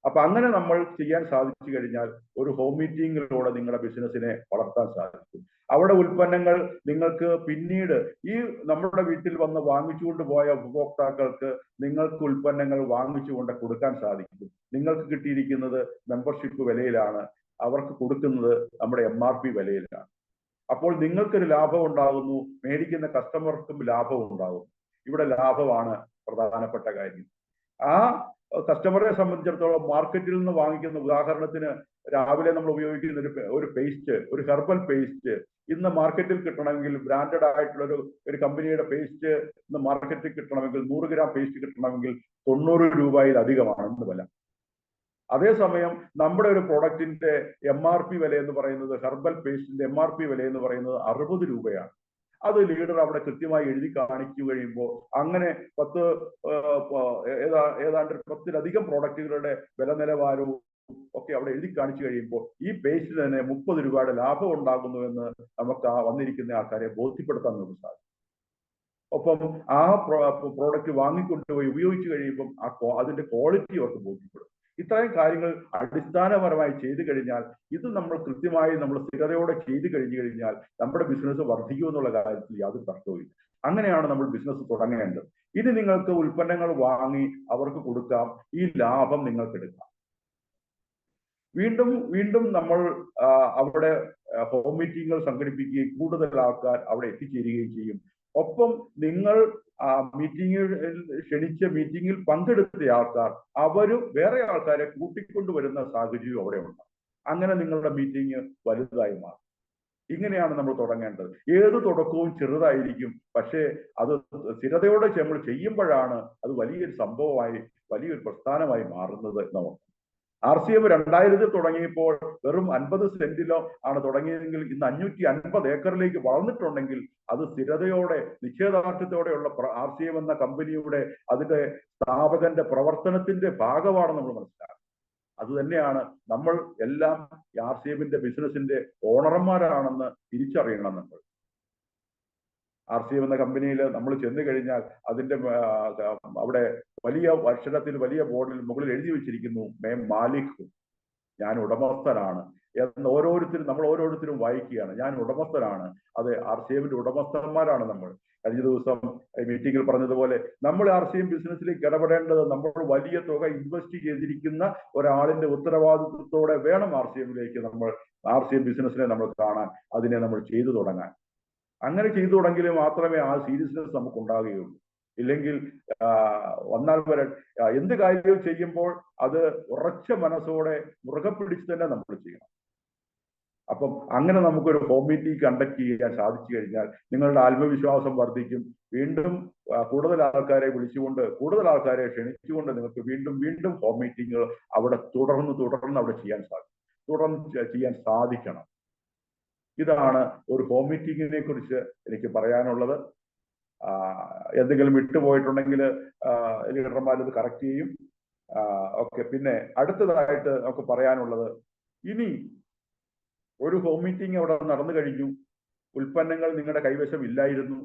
അപ്പൊ അങ്ങനെ നമ്മൾ ചെയ്യാൻ സാധിച്ചു കഴിഞ്ഞാൽ ഒരു ഹോം മീറ്റിങ്ങിലൂടെ നിങ്ങളുടെ ബിസിനസിനെ വളർത്താൻ സാധിക്കും. അവിടെ ഉൽപ്പന്നങ്ങൾ നിങ്ങൾക്ക് പിന്നീട് ഈ നമ്മുടെ വീട്ടിൽ വന്ന് വാങ്ങിച്ചുകൊണ്ട് പോയ ഉപഭോക്താക്കൾക്ക് നിങ്ങൾക്ക് ഉൽപ്പന്നങ്ങൾ വാങ്ങിച്ചുകൊണ്ട് കൊടുക്കാൻ സാധിക്കും. നിങ്ങൾക്ക് കിട്ടിയിരിക്കുന്നത് മെമ്പർഷിപ്പ് വിലയിലാണ്, അവർക്ക് കൊടുക്കുന്നത് നമ്മുടെ MRP വിലയിലാണ്. അപ്പോൾ നിങ്ങൾക്കൊരു ലാഭം ഉണ്ടാകുന്നു, മേടിക്കുന്ന കസ്റ്റമർക്കും ലാഭം ഉണ്ടാകും. ഇവിടെ ലാഭമാണ് പ്രധാനപ്പെട്ട കാര്യം. ആ കസ്റ്റമറെ സംബന്ധിച്ചിടത്തോളം മാർക്കറ്റിൽ നിന്ന് വാങ്ങിക്കുന്ന, ഉദാഹരണത്തിന് രാവിലെ നമ്മൾ ഉപയോഗിക്കുന്ന ഒരു പേസ്റ്റ്, ഒരു ഹെർബൽ പേസ്റ്റ് ഇന്ന് മാർക്കറ്റിൽ കിട്ടണമെങ്കിൽ, ബ്രാൻഡഡ് ആയിട്ടുള്ള ഒരു കമ്പനിയുടെ പേസ്റ്റ് ഇന്ന് മാർക്കറ്റിൽ കിട്ടണമെങ്കിൽ, 100 ഗ്രാം പേസ്റ്റ് കിട്ടണമെങ്കിൽ 90 രൂപയിൽ അധികമാണ് ഇന്ന് വില. അതേസമയം നമ്മുടെ ഒരു പ്രോഡക്റ്റിന്റെ MRP വില എന്ന് പറയുന്നത്, ഹെർബൽ പേസ്റ്റിന്റെ MRP വില എന്ന് പറയുന്നത് 60 രൂപയാണ്. അത് ലീഡർ അവിടെ കൃത്യമായി എഴുതി കാണിച്ചു കഴിയുമ്പോൾ അങ്ങനെ ഏതാണ്ട് 10-ലധികം പ്രോഡക്റ്റുകളുടെ വില നിലവാരവും ഒക്കെ അവിടെ എഴുതി കാണിച്ചു കഴിയുമ്പോൾ ഈ പേസ്റ്റിൽ തന്നെ 30 രൂപയുടെ ലാഭം ഉണ്ടാകുന്നുവെന്ന് നമുക്ക് ആ വന്നിരിക്കുന്ന ആൾക്കാരെ ബോധ്യപ്പെടുത്താൻ നമുക്ക് സാധിക്കും. ഒപ്പം ആ പ്രോഡക്റ്റ് വാങ്ങിക്കൊണ്ടുപോയി ഉപയോഗിച്ച് കഴിയുമ്പം അതിന്റെ ക്വാളിറ്റി അവർക്ക് ബോധ്യപ്പെടും. ഇത്രയും കാര്യങ്ങൾ അടിസ്ഥാനപരമായി ചെയ്തു കഴിഞ്ഞാൽ, ഇത് നമ്മൾ കൃത്യമായി നമ്മൾ സ്ഥിരതയോടെ ചെയ്തു കഴിഞ്ഞാൽ നമ്മുടെ ബിസിനസ് വർദ്ധിക്കുമെന്നുള്ള കാര്യത്തിൽ യാതൊരു തർക്കവുമില്ല. അങ്ങനെയാണ് നമ്മൾ ബിസിനസ് തുടങ്ങേണ്ടത്. ഇനി നിങ്ങൾക്ക് ഉൽപ്പന്നങ്ങൾ വാങ്ങി അവർക്ക് കൊടുക്കാം, ഈ ലാഭം നിങ്ങൾക്ക് എടുക്കാം. വീണ്ടും നമ്മൾ അവിടെ ഹോം മീറ്റിങ്ങുകൾ സംഘടിപ്പിക്കുകയും കൂടുതൽ ആൾക്കാർ അവിടെ എത്തിച്ചേരുകയും ചെയ്യും. ഒപ്പം നിങ്ങൾ മീറ്റിങ്ങിൽ പങ്കെടുത്ത ആൾക്കാർ അവരും വേറെ ആൾക്കാരെ കൂട്ടിക്കൊണ്ടുവരുന്ന സാഹചര്യം അവിടെ ഉണ്ട്. അങ്ങനെ നിങ്ങളുടെ മീറ്റിംഗ് വലുതായി മാറും. ഇങ്ങനെയാണ് നമ്മൾ തുടങ്ങേണ്ടത്. ഏത് തുടക്കവും ചെറുതായിരിക്കും, പക്ഷേ അത് സ്ഥിരതയോടെ നമ്മൾ ചെയ്യുമ്പോഴാണ് അത് വലിയൊരു സംഭവമായി, വലിയൊരു പ്രസ്ഥാനമായി മാറുന്നത്. നമുക്ക് RCM 2000 തുടങ്ങിയപ്പോൾ വെറും 50 സെന്റിലോ ആണ് തുടങ്ങിയതെങ്കിൽ ഇന്ന് 550 ഏക്കറിലേക്ക് വളർന്നിട്ടുണ്ടെങ്കിൽ അത് സ്ഥിരതയോടെ, നിശ്ചയദാർഢ്യത്തോടെയുള്ള RCM എന്ന കമ്പനിയുടെ അതിന്റെ സ്ഥാപകന്റെ പ്രവർത്തനത്തിന്റെ ഭാഗമാണ് നമ്മൾ മനസ്സിലാക്കുന്നത്. അത് തന്നെയാണ് നമ്മൾ എല്ലാം RCMന്റെ ബിസിനസിന്റെ ഓണർമാരാണെന്ന് തിരിച്ചറിയണം. നമ്മൾ RCM എന്ന കമ്പനിയിൽ നമ്മൾ ചെന്ന് കഴിഞ്ഞാൽ അതിന്റെ അവിടെ വലിയ അക്ഷരത്തിൽ, വലിയ ബോർഡിൽ മുകളിൽ എഴുതി വെച്ചിരിക്കുന്നു, മേ മാലിക്, ഞാൻ ഉടമസ്ഥനാണ് എന്ന്. നമ്മൾ ഓരോരുത്തരും വായിക്കുകയാണ്, ഞാൻ ഉടമസ്ഥനാണ്. അത് RCMന്റെ ഉടമസ്ഥന്മാരാണ് നമ്മൾ. കഴിഞ്ഞ ദിവസം മീറ്റിംഗിൽ പറഞ്ഞതുപോലെ നമ്മൾ RCM ബിസിനസ്സിലേക്ക് ഇടപെടേണ്ടത് നമ്മൾ വലിയ തുക ഇൻവെസ്റ്റ് ചെയ്തിരിക്കുന്ന ഒരാളിന്റെ ഉത്തരവാദിത്വത്തോടെ വേണം RCM ബിസിനസ്സിനെ നമ്മൾ കാണാൻ, അതിനെ നമ്മൾ ചെയ്തു തുടങ്ങാൻ. അങ്ങനെ ചെയ്തു തുടങ്ങിയാൽ മാത്രമേ ആ സീരിയസ്നെസ് നമുക്ക് ഉണ്ടാകുകയുള്ളൂ. ഇല്ലെങ്കിൽ വന്നാൽ വരെ എന്ത് കാര്യവും ചെയ്യുമ്പോൾ അത് ഉറച്ച മനസ്സോടെ മുറുകെ പിടിച്ച് തന്നെ നമ്മൾ ചെയ്യണം. അപ്പം അങ്ങനെ നമുക്കൊരു ഹോം മീറ്റിംഗ് കണ്ടക്ട് ചെയ്യാൻ സാധിച്ചു കഴിഞ്ഞാൽ നിങ്ങളുടെ ആത്മവിശ്വാസം വർദ്ധിക്കും. വീണ്ടും കൂടുതൽ ആൾക്കാരെ വിളിച്ചുകൊണ്ട്, കൂടുതൽ ആൾക്കാരെ ക്ഷണിച്ചുകൊണ്ട് നിങ്ങൾക്ക് വീണ്ടും ഹോം മീറ്റിങ്ങുകൾ അവിടെ തുടർന്ന് അവിടെ ചെയ്യാൻ സാധിക്കണം. ഇതാണ് ഒരു ഹോം മീറ്റിങ്ങിനെ കുറിച്ച് എനിക്ക് പറയാനുള്ളത്. എന്തെങ്കിലും വിട്ടുപോയിട്ടുണ്ടെങ്കിൽ ലീഡർമാർ ഇത് കറക്റ്റ് ചെയ്യും. ഓക്കെ. പിന്നെ അടുത്തതായിട്ട് നമുക്ക് പറയാനുള്ളത്, ഇനി ഒരു ഹോം മീറ്റിംഗ് അവിടെ നടന്നു കഴിഞ്ഞു, ഉൽപ്പന്നങ്ങൾ നിങ്ങളുടെ കൈവശം ഇല്ലായിരുന്നു,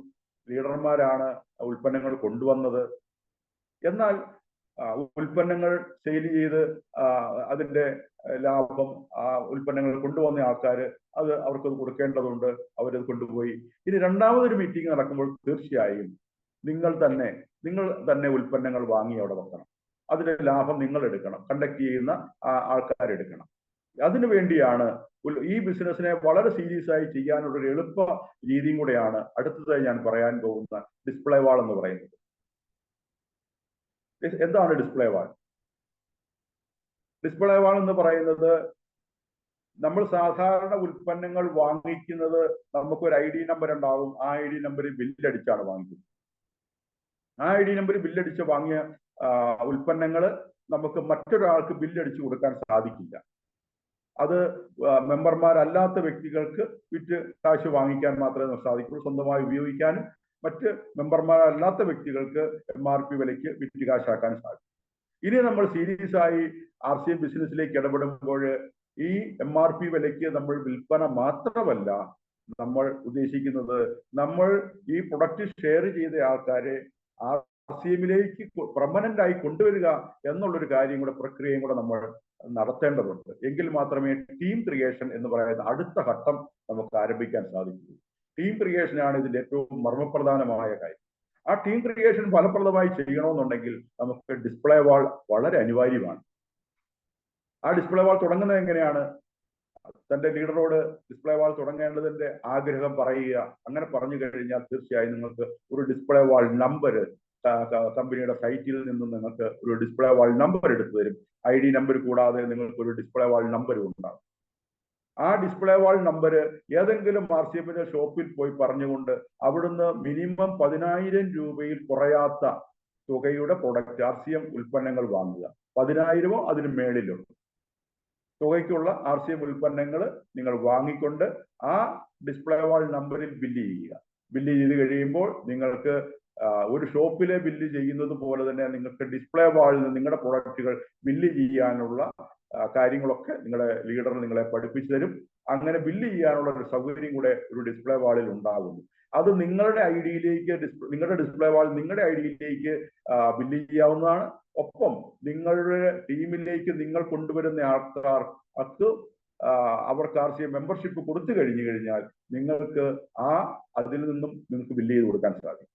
ലീഡർമാരാണ് ഉൽപ്പന്നങ്ങൾ കൊണ്ടുവന്നത്. എന്നാൽ ഉൽപ്പന്നങ്ങൾ സെയിൽ ചെയ്ത് അതിന്റെ ലാഭം ഉൽപ്പന്നങ്ങൾ കൊണ്ടുവന്ന ആൾക്കാർ അവർക്കത് കൊടുക്കേണ്ടതുണ്ട്, അവരത് കൊണ്ടുപോയി. ഇനി രണ്ടാമതൊരു മീറ്റിംഗ് നടക്കുമ്പോൾ തീർച്ചയായും നിങ്ങൾ തന്നെ ഉൽപ്പന്നങ്ങൾ വാങ്ങി അവിടെ വെക്കണം. അതിന്റെ ലാഭം നിങ്ങൾ എടുക്കണം, കണ്ടക്ട് ചെയ്യുന്ന ആൾക്കാരെടുക്കണം. അതിനു വേണ്ടിയാണ് ഈ ബിസിനസ്സിനെ വളരെ സീരിയസ് ആയി ചെയ്യാനുള്ള ഒരു എളുപ്പ രീതിയും കൂടെയാണ് അടുത്തതായി ഞാൻ പറയാൻ പോകുന്ന ഡിസ്പ്ലേ വാൾ എന്ന് പറയുന്നത്. എന്താണ് ഡിസ്പ്ലേ വാൾ? ഡിസ്പ്ലേ വാൾ എന്ന് പറയുന്നത്, നമ്മൾ സാധാരണ ഉൽപ്പന്നങ്ങൾ വാങ്ങിക്കുന്നത് നമുക്കൊരു ID നമ്പർ ഉണ്ടാവും. ആ ID നമ്പറിൽ ബില്ലടിച്ചാണ് വാങ്ങിക്കുന്നത്. ആ ID നമ്പറിൽ ബില്ലടിച്ച് വാങ്ങിയ ഉൽപ്പന്നങ്ങൾ നമുക്ക് മറ്റൊരാൾക്ക് ബില്ലടിച്ചു കൊടുക്കാൻ സാധിക്കില്ല. അത് മെമ്പർമാരല്ലാത്ത വ്യക്തികൾക്ക് വിറ്റ് കാശ് വാങ്ങിക്കാൻ മാത്രമേ സാധിക്കുള്ളൂ. സ്വന്തമായി ഉപയോഗിക്കാനും മറ്റ് മെമ്പർമാരല്ലാത്ത വ്യക്തികൾക്ക് MRP വിലയ്ക്ക് വിറ്റ് കാശാക്കാൻ സാധിക്കും. ഇനി നമ്മൾ സീരിയസ് ആയി RCM ബിസിനസ്സിലേക്ക് ഇടപെടുമ്പോൾ ഈ MRP വിലയ്ക്ക് നമ്മൾ വിൽപ്പന മാത്രമല്ല നമ്മൾ ഉദ്ദേശിക്കുന്നത്, നമ്മൾ ഈ പ്രൊഡക്റ്റ് ഷെയർ ചെയ്ത ആൾക്കാരെ RCMലേക്ക് പെർമനന്റ് ആയി കൊണ്ടുവരിക എന്നുള്ളൊരു കാര്യം കൂടെ, പ്രക്രിയയും കൂടെ നമ്മൾ നടത്തേണ്ടതുണ്ട്. എങ്കിൽ മാത്രമേ ടീം ക്രിയേഷൻ എന്ന് പറയുന്ന അടുത്ത ഘട്ടം നമുക്ക് ആരംഭിക്കാൻ സാധിക്കൂ. ടീം ക്രിയേഷനാണ് ഇതിന്റെ ഏറ്റവും മർമ്മപ്രധാനമായ കാര്യം. ആ ടീം ക്രിയേഷൻ ഫലപ്രദമായി ചെയ്യണമെന്നുണ്ടെങ്കിൽ നമുക്ക് ഡിസ്പ്ലേ വാൾ വളരെ അനിവാര്യമാണ്. ആ ഡിസ്പ്ലേ വാൾ തുടങ്ങുന്നത് എങ്ങനെയാണ്? തന്റെ ലീഡറോട് ഡിസ്പ്ലേ വാൾ തുടങ്ങേണ്ടതിന്റെ ആഗ്രഹം പറയുക. അങ്ങനെ പറഞ്ഞു കഴിഞ്ഞാൽ തീർച്ചയായും നിങ്ങൾക്ക് ഒരു ഡിസ്പ്ലേ വാൾ നമ്പർ കമ്പനിയുടെ സൈറ്റിൽ നിന്നും നിങ്ങൾക്ക് ഒരു ഡിസ്പ്ലേ വാൾ നമ്പർ എടുത്തു തരും. ID നമ്പർ കൂടാതെ നിങ്ങൾക്ക് ഒരു ഡിസ്പ്ലേ വാൾ നമ്പരും ഉണ്ടാകും. ആ ഡിസ്പ്ലേ വാൾ നമ്പർ ഏതെങ്കിലും RCMന്റെ ഷോപ്പിൽ പോയി പറഞ്ഞുകൊണ്ട് അവിടുന്ന് മിനിമം 10,000 രൂപയിൽ കുറയാത്ത തുകയുടെ പ്രൊഡക്റ്റ് RCM ഉൽപ്പന്നങ്ങൾ വാങ്ങുക. 10,000 അതിന് മേളിലും തുകയ്ക്കുള്ള RCM ഉൽപ്പന്നങ്ങൾ നിങ്ങൾ വാങ്ങിക്കൊണ്ട് ആ ഡിസ്പ്ലേ വാൾ നമ്പറിൽ ബില്ല് ചെയ്യുക. ബില്ല് ചെയ്ത് കഴിയുമ്പോൾ നിങ്ങൾക്ക് ഒരു ഷോപ്പിലെ ബില്ല് ചെയ്യുന്നത് പോലെ തന്നെ നിങ്ങൾക്ക് ഡിസ്പ്ലേ വാളിൽ നിങ്ങളുടെ പ്രൊഡക്റ്റുകൾ ബില്ല് ചെയ്യാനുള്ള കാര്യങ്ങളൊക്കെ നിങ്ങളുടെ ലീഡർ നിങ്ങളെ പഠിപ്പിച്ചു തരും. അങ്ങനെ ബില്ല് ചെയ്യാനുള്ള ഒരു സൗകര്യം കൂടെ ഒരു ഡിസ്പ്ലേ വാളിൽ ഉണ്ടാകുന്നു. അത് നിങ്ങളുടെ ഐഡിയിലേക്ക്, നിങ്ങളുടെ ഡിസ്പ്ലേ വാൾ നിങ്ങളുടെ ഐഡിയിലേക്ക് ബില്ല് ചെയ്യാവുന്നതാണ്. ഒപ്പം നിങ്ങളുടെ ടീമിലേക്ക് നിങ്ങൾ കൊണ്ടുവരുന്ന ആൾക്കാർക്ക് അവർക്ക് RCM മെമ്പർഷിപ്പ് കൊടുത്തു കഴിഞ്ഞാൽ നിങ്ങൾക്ക് അതിൽ നിന്നും നിങ്ങൾക്ക് ബില്ല് ചെയ്ത് കൊടുക്കാൻ സാധിക്കും.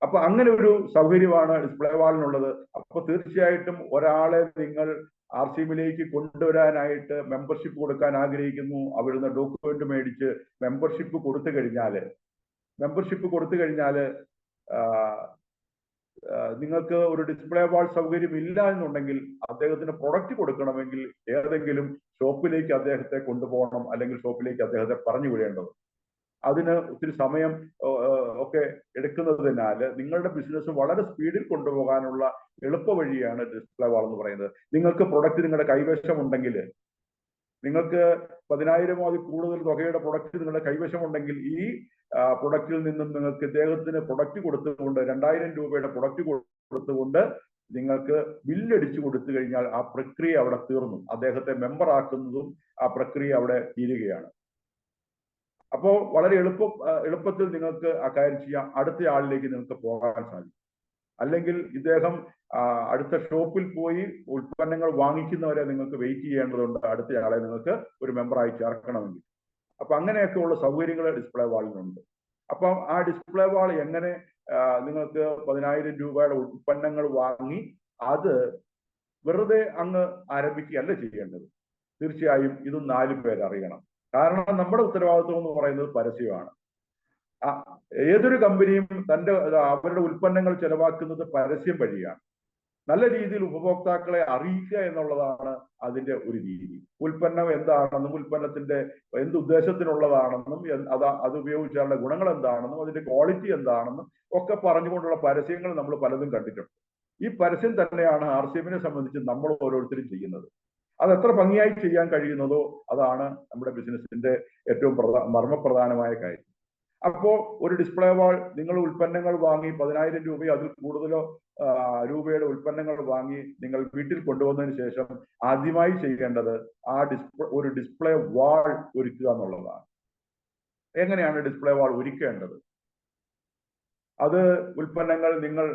അപ്പൊ അങ്ങനെ ഒരു സൗകര്യമാണ് ഡിസ്പ്ലേ വാളിനുള്ളത്. അപ്പൊ തീർച്ചയായിട്ടും ഒരാളെ നിങ്ങൾ RCMലേക്ക് കൊണ്ടുവരാനായിട്ട് മെമ്പർഷിപ്പ് കൊടുക്കാൻ ആഗ്രഹിക്കുന്നു. അവിടുന്ന് ഡോക്യുമെന്റ് മേടിച്ച് മെമ്പർഷിപ്പ് കൊടുത്തു കഴിഞ്ഞാൽ നിങ്ങൾക്ക് ഒരു ഡിസ്പ്ലേ വാൾ സൗകര്യം ഇല്ല എന്നുണ്ടെങ്കിൽ അദ്ദേഹത്തിന് പ്രൊഡക്റ്റ് കൊടുക്കണമെങ്കിൽ ഏതെങ്കിലും ഷോപ്പിലേക്ക് അദ്ദേഹത്തെ കൊണ്ടുപോകണം, അല്ലെങ്കിൽ ഷോപ്പിലേക്ക് അദ്ദേഹത്തെ പറഞ്ഞു വിടേണ്ടത്. അതിന് ഒത്തിരി സമയം ഒക്കെ എടുക്കുന്നതിനാൽ നിങ്ങളുടെ ബിസിനസ് വളരെ സ്പീഡിൽ കൊണ്ടുപോകാനുള്ള എളുപ്പ വഴിയാണ് ഡിസ്പ്ലേ വാൾ എന്ന് പറയുന്നത്. നിങ്ങൾക്ക് പ്രൊഡക്റ്റ് നിങ്ങളുടെ കൈവശമുണ്ടെങ്കിൽ, നിങ്ങൾക്ക് 10,000 അതിൽ കൂടുതൽ തുകയുടെ പ്രൊഡക്റ്റ് നിങ്ങളുടെ കൈവശമുണ്ടെങ്കിൽ ഈ പ്രൊഡക്റ്റിൽ നിന്നും നിങ്ങൾക്ക് ഇദ്ദേഹത്തിന് പ്രൊഡക്റ്റ് കൊടുത്തുകൊണ്ട് 2,000 രൂപയുടെ പ്രൊഡക്റ്റ് കൊടുത്തുകൊണ്ട് നിങ്ങൾക്ക് ബില്ലടിച്ചു കൊടുത്തു കഴിഞ്ഞാൽ ആ പ്രക്രിയ അവിടെ തീർന്നു. അദ്ദേഹത്തെ മെമ്പർ ആക്കുന്നതും ആ പ്രക്രിയ അവിടെ തീരുകയാണ്. അപ്പോൾ വളരെ എളുപ്പത്തിൽ നിങ്ങൾക്ക് ആ കാര്യം ചെയ്യാം. അടുത്ത ആളിലേക്ക് നിങ്ങൾക്ക് പോകാൻ സാധിക്കും. അല്ലെങ്കിൽ ഇദ്ദേഹം അടുത്ത ഷോപ്പിൽ പോയി ഉൽപ്പന്നങ്ങൾ വാങ്ങിക്കുന്നവരെ നിങ്ങൾക്ക് വെയിറ്റ് ചെയ്യേണ്ടതുണ്ട്, അടുത്ത ആളെ നിങ്ങൾക്ക് ഒരു മെമ്പറായി ചേർക്കണമെങ്കിൽ. അപ്പൊ അങ്ങനെയൊക്കെയുള്ള സൗകര്യങ്ങൾ ഡിസ്പ്ലേ വാളിനുണ്ട്. അപ്പം ആ ഡിസ്പ്ലേ വാൾ എങ്ങനെ നിങ്ങൾക്ക് 10,000 രൂപയുടെ ഉൽപ്പന്നങ്ങൾ വാങ്ങി അത് വെറുതെ അങ്ങ് ആരംഭിക്കുകയല്ല ചെയ്യേണ്ടത്. തീർച്ചയായും ഇത് 4 പേര് അറിയണം. കാരണം നമ്മുടെ ഉത്തരവാദിത്വം എന്ന് പറയുന്നത് പരസ്യമാണ്. ഏതൊരു കമ്പനിയും അവരുടെ ഉൽപ്പന്നങ്ങൾ ചെലവാക്കുന്നത് പരസ്യം വഴിയാണ്. നല്ല രീതിയിൽ ഉപഭോക്താക്കളെ അറിയിക്കുക എന്നുള്ളതാണ് അതിന്റെ ഒരു രീതി. ഉൽപ്പന്നം എന്താണെന്നും ഉൽപ്പന്നത്തിന്റെ എന്ത് ഉദ്ദേശത്തിനുള്ളതാണെന്നും അത് ഉപയോഗിച്ചാലുള്ള ഗുണങ്ങൾ എന്താണെന്നും അതിന്റെ ക്വാളിറ്റി എന്താണെന്നും ഒക്കെ പറഞ്ഞുകൊണ്ടുള്ള പരസ്യങ്ങൾ നമ്മൾ പലതും കണ്ടിട്ടുണ്ട്. ഈ പരസ്യം തന്നെയാണ് RCMനെ സംബന്ധിച്ച് നമ്മൾ ഓരോരുത്തരും ചെയ്യുന്നത്. അത് എത്ര ഭംഗിയായി ചെയ്യാൻ കഴിയുന്നതോ അതാണ് നമ്മുടെ ബിസിനസിന്റെ ഏറ്റവും മർമ്മപ്രധാനമായ കാര്യം. അപ്പോൾ ഒരു ഡിസ്പ്ലേ വാൾ നിങ്ങൾ ഉൽപ്പന്നങ്ങൾ വാങ്ങി 10,000 രൂപയോ അതിൽ കൂടുതലോ രൂപയുടെ ഉൽപ്പന്നങ്ങൾ വാങ്ങി നിങ്ങൾ വീട്ടിൽ കൊണ്ടുവന്നതിന് ശേഷം ആദ്യമായി ചെയ്യേണ്ടത് ഒരു ഡിസ്പ്ലേ വാൾ ഒരുക്കുക എന്നുള്ളതാണ്. എങ്ങനെയാണ് ഡിസ്പ്ലേ വാൾ ഒരുക്കേണ്ടത്? അത് ഉൽപ്പന്നങ്ങൾ നിങ്ങൾ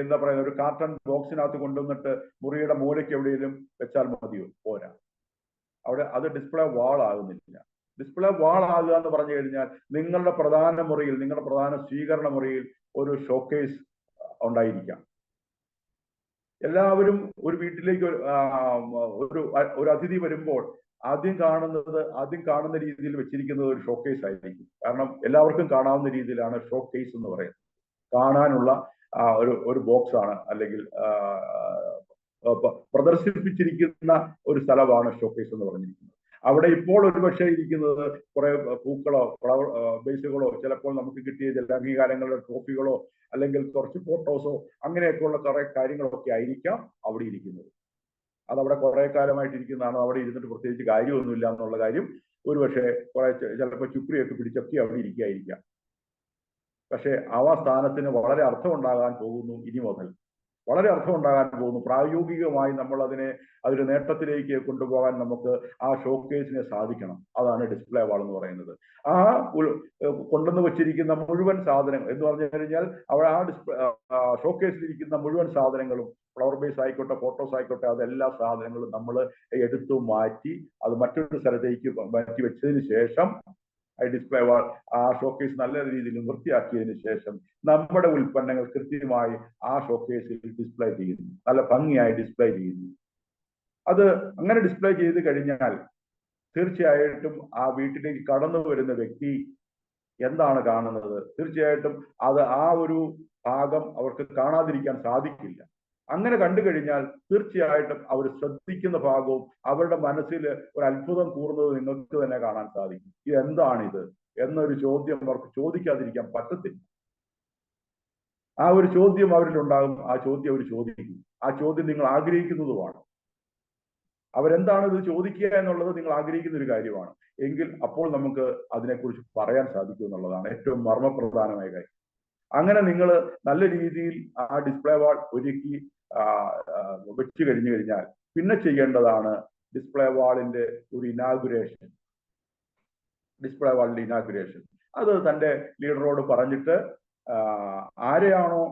എന്താ പറയുക, ഒരു കാർട്ടൺ ബോക്സിനകത്ത് കൊണ്ടുവന്നിട്ട് മുറിയുടെ മൂലയ്ക്ക് എവിടെയെങ്കിലും വെച്ചാൽ മതിയോ? പോരാ. അവിടെ അത് ഡിസ്പ്ലേ വാൾ ആകുന്നില്ല. ഡിസ്പ്ലേ വാൾ ആകുക എന്ന് പറഞ്ഞു കഴിഞ്ഞാൽ നിങ്ങളുടെ പ്രധാന മുറിയിൽ, നിങ്ങളുടെ പ്രധാന സ്വീകരണ മുറിയിൽ ഒരു ഷോക്കേസ് ഉണ്ടായിരിക്കാം. എല്ലാവരും ഒരു വീട്ടിലേക്ക് ഒരു അതിഥി വരുമ്പോൾ ആദ്യം കാണുന്ന രീതിയിൽ വെച്ചിരിക്കുന്നത് ഒരു ഷോക്കേസ് ആയിരിക്കും. കാരണം എല്ലാവർക്കും കാണാവുന്ന രീതിയിലാണ് ഷോക്കേസ് എന്ന് പറയുന്നത്. കാണാനുള്ള ഒരു ബോക്സ് ആണ്, അല്ലെങ്കിൽ പ്രദർശിപ്പിച്ചിരിക്കുന്ന ഒരു സ്ഥലമാണ് ഷോക്കേസ് എന്ന് പറഞ്ഞിരിക്കുന്നത്. അവിടെ ഇപ്പോൾ ഒരുപക്ഷെ ഇരിക്കുന്നത് കുറെ പൂക്കളോ ഫ്ലവർ ബേസുകളോ, ചിലപ്പോൾ നമുക്ക് കിട്ടിയ ചില അംഗീകാരങ്ങളുടെ ട്രോഫികളോ, അല്ലെങ്കിൽ കുറച്ച് ഫോട്ടോസോ, അങ്ങനെയൊക്കെയുള്ള കുറെ കാര്യങ്ങളൊക്കെ ആയിരിക്കാം അവിടെ ഇരിക്കുന്നത്. അതവിടെ കുറെ കാലമായിട്ടിരിക്കുന്നതാണ്. അവിടെ ഇരുന്നിട്ട് പ്രത്യേകിച്ച് കാര്യമൊന്നുമില്ല എന്നുള്ള കാര്യം ഒരുപക്ഷെ കുറെ ചിലപ്പോൾ ചുക്രിയൊക്കെ പിടിച്ചൊക്കെ അവിടെ ഇരിക്കുകയായിരിക്കാം. പക്ഷെ ആ സ്ഥാനത്തിന് വളരെ അർത്ഥമുണ്ടാകാൻ പോകുന്നു ഇനി മുതൽ. വളരെ അർത്ഥമുണ്ടാകാൻ പോകുന്നു. പ്രായോഗികമായി നമ്മൾ അതൊരു നേട്ടത്തിലേക്ക് കൊണ്ടുപോകാൻ നമുക്ക് ആ ഷോക്കേസിനെ സാധിക്കണം. അതാണ് ഡിസ്പ്ലേ വാൾ എന്ന് പറയുന്നത്. ആ കൊണ്ടുവന്ന് വെച്ചിരിക്കുന്ന മുഴുവൻ സാധനങ്ങൾ എന്ന് പറഞ്ഞു കഴിഞ്ഞാൽ അവിടെ ഷോക്കേസിലിരിക്കുന്ന മുഴുവൻ സാധനങ്ങളും, ഫ്ലവർ ബേസ് ആയിക്കോട്ടെ, ഫോട്ടോസ് ആയിക്കോട്ടെ, അതെല്ലാ സാധനങ്ങളും നമ്മൾ എടുത്തു മാറ്റി അത് മറ്റൊരു സ്ഥലത്തേക്ക് മാറ്റി വെച്ചതിന് ശേഷം ഡിസ്പ്ലേ വാൾ ആ ഷോക്കേസ് നല്ല രീതിയിൽ വൃത്തിയാക്കിയതിനു ശേഷം നമ്മുടെ ഉൽപ്പന്നങ്ങൾ കൃത്യമായി ആ ഷോക്കേസിൽ ഡിസ്പ്ലേ ചെയ്യുന്നു, നല്ല ഭംഗിയായി ഡിസ്പ്ലേ ചെയ്യുന്നു. അത് അങ്ങനെ ഡിസ്പ്ലേ ചെയ്ത് കഴിഞ്ഞാൽ തീർച്ചയായിട്ടും ആ വീട്ടിലേക്ക് കടന്നു വരുന്ന വ്യക്തി എന്താണ് കാണുന്നത്? തീർച്ചയായിട്ടും ആ ഒരു ഭാഗം അവർക്ക് കാണാതിരിക്കാൻ സാധിക്കില്ല. അങ്ങനെ കണ്ടു കഴിഞ്ഞാൽ തീർച്ചയായിട്ടും അവർ ശ്രദ്ധിക്കുന്ന ഭാഗവും അവരുടെ മനസ്സിൽ ഒരു അത്ഭുതം കൂറുന്നത് നിങ്ങൾക്ക് തന്നെ കാണാൻ സാധിക്കും. ഇതെന്താണിത് എന്നൊരു ചോദ്യം അവർക്ക് ചോദിക്കാതിരിക്കാൻ പറ്റത്തില്ല. ആ ഒരു ചോദ്യം അവരിലുണ്ടാകും. ആ ചോദ്യം അവർ ചോദിക്കും. ആ ചോദ്യം നിങ്ങൾ ആഗ്രഹിക്കുന്നതുമാണ്. അവരെന്താണ് ഇത് ചോദിക്കുക എന്നുള്ളത് നിങ്ങൾ ആഗ്രഹിക്കുന്ന ഒരു കാര്യമാണ് എങ്കിൽ അപ്പോൾ നമുക്ക് അതിനെക്കുറിച്ച് പറയാൻ സാധിക്കും എന്നുള്ളതാണ് ഏറ്റവും മർമ്മപ്രധാനമായ കാര്യം. അങ്ങനെ നിങ്ങൾ നല്ല രീതിയിൽ ആ ഡിസ്പ്ലേ വാൾ ഒരുക്കി വെച്ച് കഴിഞ്ഞു കഴിഞ്ഞാൽ പിന്നെ ചെയ്യേണ്ടതാണ് ഡിസ്പ്ലേ വാളിന്റെ ഒരു ഇനാഗുറേഷൻ. ഡിസ്പ്ലേ വാളിന്റെ ഇനാഗുറേഷൻ അത് തന്റെ ലീഡറോട് പറഞ്ഞിട്ട് ആരെയാണോ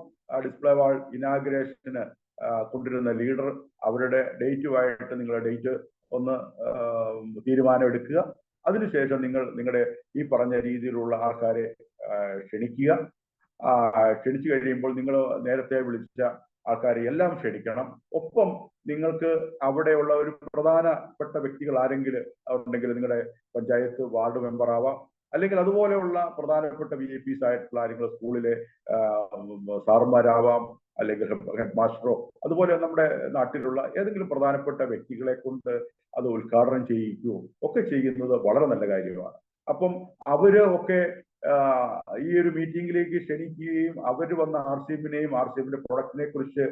ഡിസ്പ്ലേ വാൾ ഇനാഗുറേഷന് കൊണ്ടിരുന്ന ലീഡർ, അവരുടെ ഡേറ്റുമായിട്ട് നിങ്ങളുടെ ഡേറ്റ് ഒന്ന് തീരുമാനം എടുക്കുക. അതിനുശേഷം നിങ്ങളുടെ ഈ പറഞ്ഞ രീതിയിലുള്ള ആൾക്കാരെ ക്ഷണിക്കുക. ക്ഷണിച്ചു കഴിയുമ്പോൾ നിങ്ങൾ നേരത്തെ വിളിച്ച ആൾക്കാരെ എല്ലാം ക്ഷണിക്കണം. ഒപ്പം നിങ്ങൾക്ക് അവിടെയുള്ള ഒരു പ്രധാനപ്പെട്ട വ്യക്തികൾ ആരെങ്കിലും ഉണ്ടെങ്കിൽ നിങ്ങളുടെ പഞ്ചായത്ത് വാർഡ് മെമ്പർ ആവാം, അല്ലെങ്കിൽ അതുപോലെയുള്ള പ്രധാനപ്പെട്ട VIPs ആയിട്ടുള്ള ആരെങ്കിലും സ്കൂളിലെ സാറുമാരാവാം, അല്ലെങ്കിൽ ഹെഡ് മാസ്റ്ററോ, അതുപോലെ നമ്മുടെ നാട്ടിലുള്ള ഏതെങ്കിലും പ്രധാനപ്പെട്ട വ്യക്തികളെ കൊണ്ട് അത് ഉദ്ഘാടനം ചെയ്യിക്കുകയോ ഒക്കെ ചെയ്യുന്നത് വളരെ നല്ല കാര്യമാണ്. അപ്പം അവര് ഒക്കെ ഈ ഒരു മീറ്റിംഗിലേക്ക് ക്ഷണിക്കുകയും അവർ വന്ന RCMനെയും RCMന്റെ പ്രൊഡക്റ്റിനെ കുറിച്ച്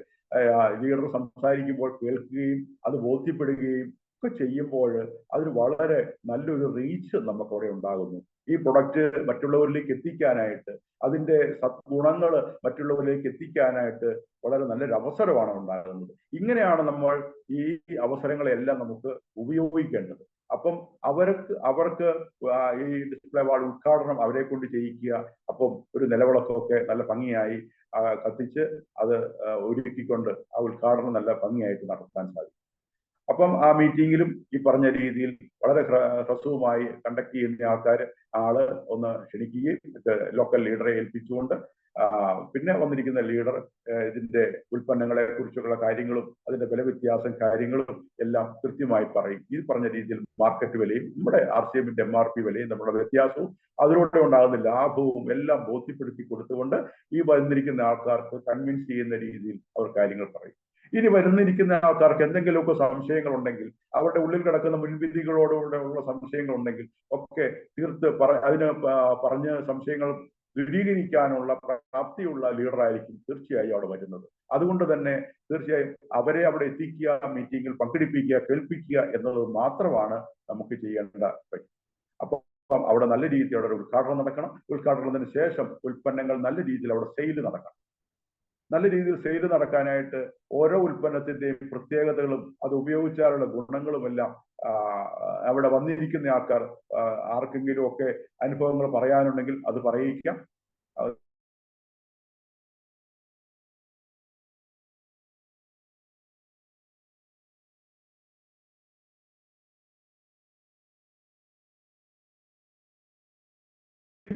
ലീഡർ സംസാരിക്കുമ്പോൾ കേൾക്കുകയും അത് ബോധ്യപ്പെടുകയും ഒക്കെ ചെയ്യുമ്പോൾ അതിന് വളരെ നല്ലൊരു റീച്ച് നമുക്കവിടെ ഉണ്ടാകുന്നു. ഈ പ്രൊഡക്റ്റ് മറ്റുള്ളവരിലേക്ക് എത്തിക്കാനായിട്ട്, അതിന്റെ സദ്ഗുണങ്ങൾ മറ്റുള്ളവരിലേക്ക് എത്തിക്കാനായിട്ട് വളരെ നല്ലൊരു അവസരമാണ് ഉണ്ടാകുന്നത്. ഇങ്ങനെയാണ് നമ്മൾ ഈ അവസരങ്ങളെല്ലാം നമുക്ക് ഉപയോഗിക്കേണ്ടത്. അപ്പം അവർക്ക് ഈ ഡിസ്പ്ലേ വാൾ ഉദ്ഘാടനം അവരെ കൊണ്ട് ചെയ്യിക്കുക. അപ്പം ഒരു നിലവിളക്കൊക്കെ നല്ല ഭംഗിയായി കത്തിച്ച് അത് ഒരുക്കിക്കൊണ്ട് ആ ഉദ്ഘാടനം നല്ല ഭംഗിയായിട്ട് നടത്താൻ സാധിക്കും. അപ്പം ആ മീറ്റിങ്ങിലും ഈ പറഞ്ഞ രീതിയിൽ വളരെ ഹ്രസ്വമായി കണ്ടക്ട് ചെയ്യുന്ന ആള് ഒന്ന് ക്ഷണിക്കുകയും ലോക്കൽ ലീഡറെ ഏൽപ്പിച്ചുകൊണ്ട് പിന്നെ വന്നിരിക്കുന്ന ലീഡർ ഇതിന്റെ ഉൽപ്പന്നങ്ങളെ കുറിച്ചുള്ള കാര്യങ്ങളും അതിന്റെ വില വ്യത്യാസം കാര്യങ്ങളും എല്ലാം കൃത്യമായി പറയും. ഈ പറഞ്ഞ രീതിയിൽ മാർക്കറ്റ് വിലയും നമ്മുടെ RCMന്റെ MRP വിലയും നമ്മുടെ വ്യത്യാസവും അതിലൂടെ ഉണ്ടാകുന്ന ലാഭവും എല്ലാം ബോധ്യപ്പെടുത്തി കൊടുത്തുകൊണ്ട് ഈ വന്നിരിക്കുന്ന ആൾക്കാർക്ക് കൺവിൻസ് ചെയ്യുന്ന രീതിയിൽ അവർ കാര്യങ്ങൾ പറയും. ഇനി വരുന്നിരിക്കുന്ന ആൾക്കാർക്ക് എന്തെങ്കിലുമൊക്കെ സംശയങ്ങൾ ഉണ്ടെങ്കിൽ, അവരുടെ ഉള്ളിൽ കിടക്കുന്ന മുൻവിധികളോടുകൂടെ ഉള്ള സംശയങ്ങൾ ഉണ്ടെങ്കിൽ ഒക്കെ തീർത്ത് അതിന് പറഞ്ഞ് സംശയങ്ങൾ ദൂരീകരിക്കാനുള്ള പ്രാപ്തിയുള്ള ലീഡറായിരിക്കും തീർച്ചയായും അവിടെ വരുന്നത്. അതുകൊണ്ട് തന്നെ തീർച്ചയായും അവരെ അവിടെ എത്തിക്കുക, മീറ്റിംഗിൽ പങ്കെടുപ്പിക്കുക, കേൾപ്പിക്കുക എന്നത് മാത്രമാണ് നമുക്ക് ചെയ്യേണ്ട കാര്യം. അപ്പം അവിടെ നല്ല രീതിയിൽ അവിടെ ഉദ്ഘാടനം നടക്കണം. ഉദ്ഘാടനത്തിന് ശേഷം ഉൽപ്പന്നങ്ങൾ നല്ല രീതിയിൽ അവിടെ സെയിൽ നടക്കണം. നല്ല രീതിയിൽ സെയിൽ നടക്കാനായിട്ട് ഓരോ ഉൽപ്പന്നത്തിന്റെയും പ്രത്യേകതകളും അത് ഉപയോഗിച്ചാലുള്ള ഗുണങ്ങളുമെല്ലാം അവിടെ വന്നിരിക്കുന്ന ആൾക്കാർ ആർക്കെങ്കിലും ഒക്കെ അനുഭവങ്ങൾ പറയാനുണ്ടെങ്കിൽ അത് പറയിക്കാം.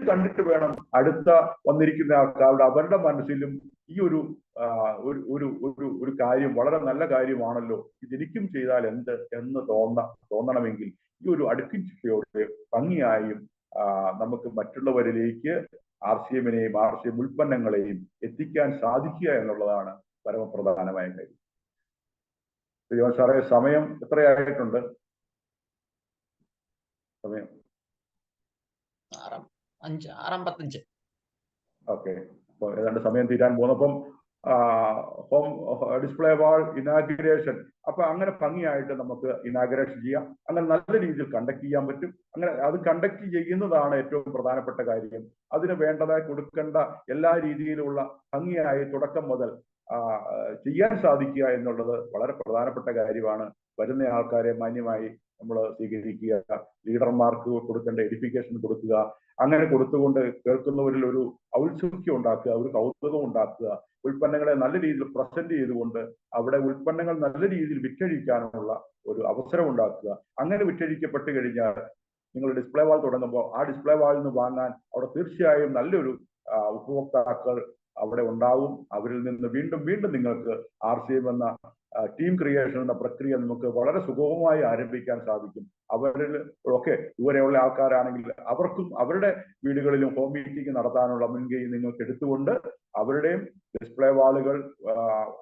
കണ്ടിട്ട് വേണം അടുത്ത വന്നിരിക്കുന്ന ആൾക്കാരുടെ അവരുടെ മനസ്സിലും ഈ ഒരു ഒരു കാര്യം വളരെ നല്ല കാര്യമാണല്ലോ, ഇതെനിക്കും ചെയ്താൽ എന്ത് എന്ന് തോന്നണമെങ്കിൽ ഈ ഒരു അടുക്കിൻ ചിട്ടയോടെ ഭംഗിയായും നമുക്ക് മറ്റുള്ളവരിലേക്ക് RCMനെയും RCM ഉൽപ്പന്നങ്ങളെയും എത്തിക്കാൻ സാധിക്കുക എന്നുള്ളതാണ് പരമപ്രധാനമായ കാര്യം. ജോൺ സാറേ, സമയം എത്രയായിട്ടുണ്ട്? സമയം 6:55. ഓക്കെ, അപ്പൊ ഏതാണ്ട് സമയം തീരാൻ പോകുന്നപ്പം ഹോം ഡിസ്പ്ലേ വാൾ ഇനാഗുറേഷൻ, അപ്പൊ അങ്ങനെ ഭംഗിയായിട്ട് നമുക്ക് ഇനാഗുറേഷൻ ചെയ്യാം. അങ്ങനെ നല്ല രീതിയിൽ കണ്ടക്ട് ചെയ്യാൻ പറ്റും. അങ്ങനെ അത് കണ്ടക്ട് ചെയ്യുന്നതാണ് ഏറ്റവും പ്രധാനപ്പെട്ട കാര്യം. അതിന് വേണ്ടതായി കൊടുക്കേണ്ട എല്ലാ രീതിയിലുള്ള ഭംഗിയായി തുടക്കം മുതൽ ചെയ്യാൻ സാധിക്കുക എന്നുള്ളത് വളരെ പ്രധാനപ്പെട്ട കാര്യമാണ്. വരുന്ന ആൾക്കാരെ മാന്യമായി നമ്മൾ സ്വീകരിക്കുക, ലീഡർമാർക്ക് കൊടുക്കേണ്ട എഡ്യൂക്കേഷൻ കൊടുക്കുക, അങ്ങനെ കൊടുത്തുകൊണ്ട് കേൾക്കുന്നവരിൽ ഒരു ഔത്സുക്യം ഉണ്ടാക്കുക, ഒരു കൗതുകം ഉണ്ടാക്കുക, ഉൽപ്പന്നങ്ങളെ നല്ല രീതിയിൽ പ്രസന്റ് ചെയ്തുകൊണ്ട് അവിടെ ഉൽപ്പന്നങ്ങൾ നല്ല രീതിയിൽ വിറ്റഴിക്കാനുള്ള ഒരു അവസരം ഉണ്ടാക്കുക. അങ്ങനെ വിറ്റഴിക്കപ്പെട്ട് കഴിഞ്ഞാൽ നിങ്ങൾ ഡിസ്പ്ലേ വാൾ തുടങ്ങുമ്പോൾ ആ ഡിസ്പ്ലേ വാളിൽ നിന്ന് വാങ്ങാൻ അവിടെ തീർച്ചയായും നല്ലൊരു ഉപഭോക്താക്കൾ അവിടെ ഉണ്ടാവും. അവരിൽ നിന്ന് വീണ്ടും വീണ്ടും നിങ്ങൾക്ക് RCM എന്ന ടീം ക്രിയേഷൻ എന്ന പ്രക്രിയ നമുക്ക് വളരെ സുഗമമായി ആരംഭിക്കാൻ സാധിക്കും. അവരിൽ ഒക്കെ ഇതുവരെയുള്ള ആൾക്കാരാണെങ്കിൽ അവർക്കും അവരുടെ വീടുകളിലും ഹോം മീറ്റിംഗ് നടത്താനുള്ള മുൻകൈ നിങ്ങൾക്ക് എടുത്തുകൊണ്ട് അവരുടെയും ഡിസ്പ്ലേ വാളുകൾ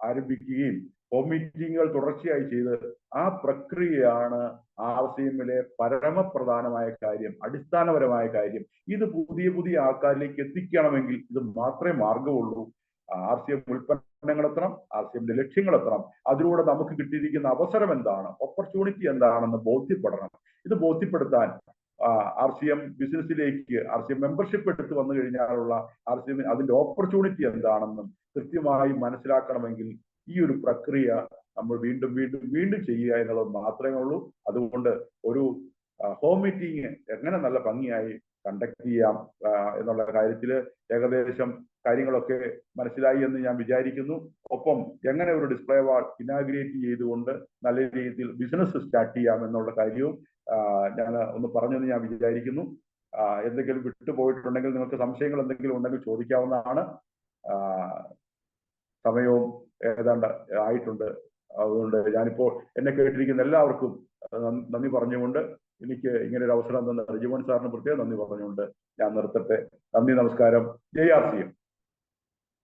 ആരംഭിക്കുകയും ഹോം മീറ്റിങ്ങുകൾ തുടർച്ചയായി ചെയ്ത് ആ പ്രക്രിയയാണ് RCMലെ പരമപ്രധാനമായ കാര്യം, അടിസ്ഥാനപരമായ കാര്യം. ഇത് പുതിയ ആൾക്കാരിലേക്ക് എത്തിക്കണമെങ്കിൽ ഇത് മാത്രമേ മാർഗമുള്ളൂ. RCM ഉൽപ്പന്നങ്ങൾ എത്തണം, RCMന്റെ ലക്ഷ്യങ്ങൾ എത്തണം. അതിലൂടെ നമുക്ക് കിട്ടിയിരിക്കുന്ന അവസരം എന്താണ്, ഓപ്പർച്യൂണിറ്റി എന്താണെന്ന് ബോധ്യപ്പെടണം. ഇത് ബോധ്യപ്പെടുത്താൻ RCM ബിസിനസ്സിലേക്ക് RCM മെമ്പർഷിപ്പ് എടുത്ത് വന്നു കഴിഞ്ഞാലുള്ള RCM അതിന്റെ ഓപ്പർച്യൂണിറ്റി എന്താണെന്നും കൃത്യമായി മനസ്സിലാക്കണമെങ്കിൽ ഈ ഒരു പ്രക്രിയ നമ്മൾ വീണ്ടും ചെയ്യുക എന്നുള്ളത് മാത്രമേ ഉള്ളൂ. അതുകൊണ്ട് ഒരു ഹോം മീറ്റിംഗ് എങ്ങനെ നല്ല ഭംഗിയായി കണ്ടക്ട് ചെയ്യാം എന്നുള്ള കാര്യത്തിൽ ഏകദേശം കാര്യങ്ങളൊക്കെ മനസ്സിലായി എന്ന് ഞാൻ വിചാരിക്കുന്നു. ഒപ്പം എങ്ങനെ ഒരു ഡിസ്പ്ലേ വാൾ ഇനാഗുറേറ്റ് ചെയ്തുകൊണ്ട് നല്ല രീതിയിൽ ബിസിനസ് സ്റ്റാർട്ട് ചെയ്യാം എന്നുള്ള കാര്യവും ഞാൻ ഒന്ന് പറഞ്ഞെന്ന് ഞാൻ വിചാരിക്കുന്നു. എന്തെങ്കിലും വിട്ടുപോയിട്ടുണ്ടെങ്കിൽ നിങ്ങൾക്ക് സംശയങ്ങൾ എന്തെങ്കിലും ഉണ്ടെങ്കിൽ ചോദിക്കാവുന്നതാണ്. സമയവും ഏതാണ്ട് ആയിട്ടുണ്ട്. അതുകൊണ്ട് ഞാനിപ്പോൾ എന്നെ കേട്ടിരിക്കുന്ന എല്ലാവർക്കും നന്ദി പറഞ്ഞുകൊണ്ട് എനിക്ക് ഇങ്ങനെ ഒരു അവസരം തന്ന റിജിമോൻ സാറിന് പ്രത്യേകം നന്ദി പറഞ്ഞുകൊണ്ട് ഞാൻ നിർത്തട്ടെ. നന്ദി, നമസ്കാരം. ജയ് RCM.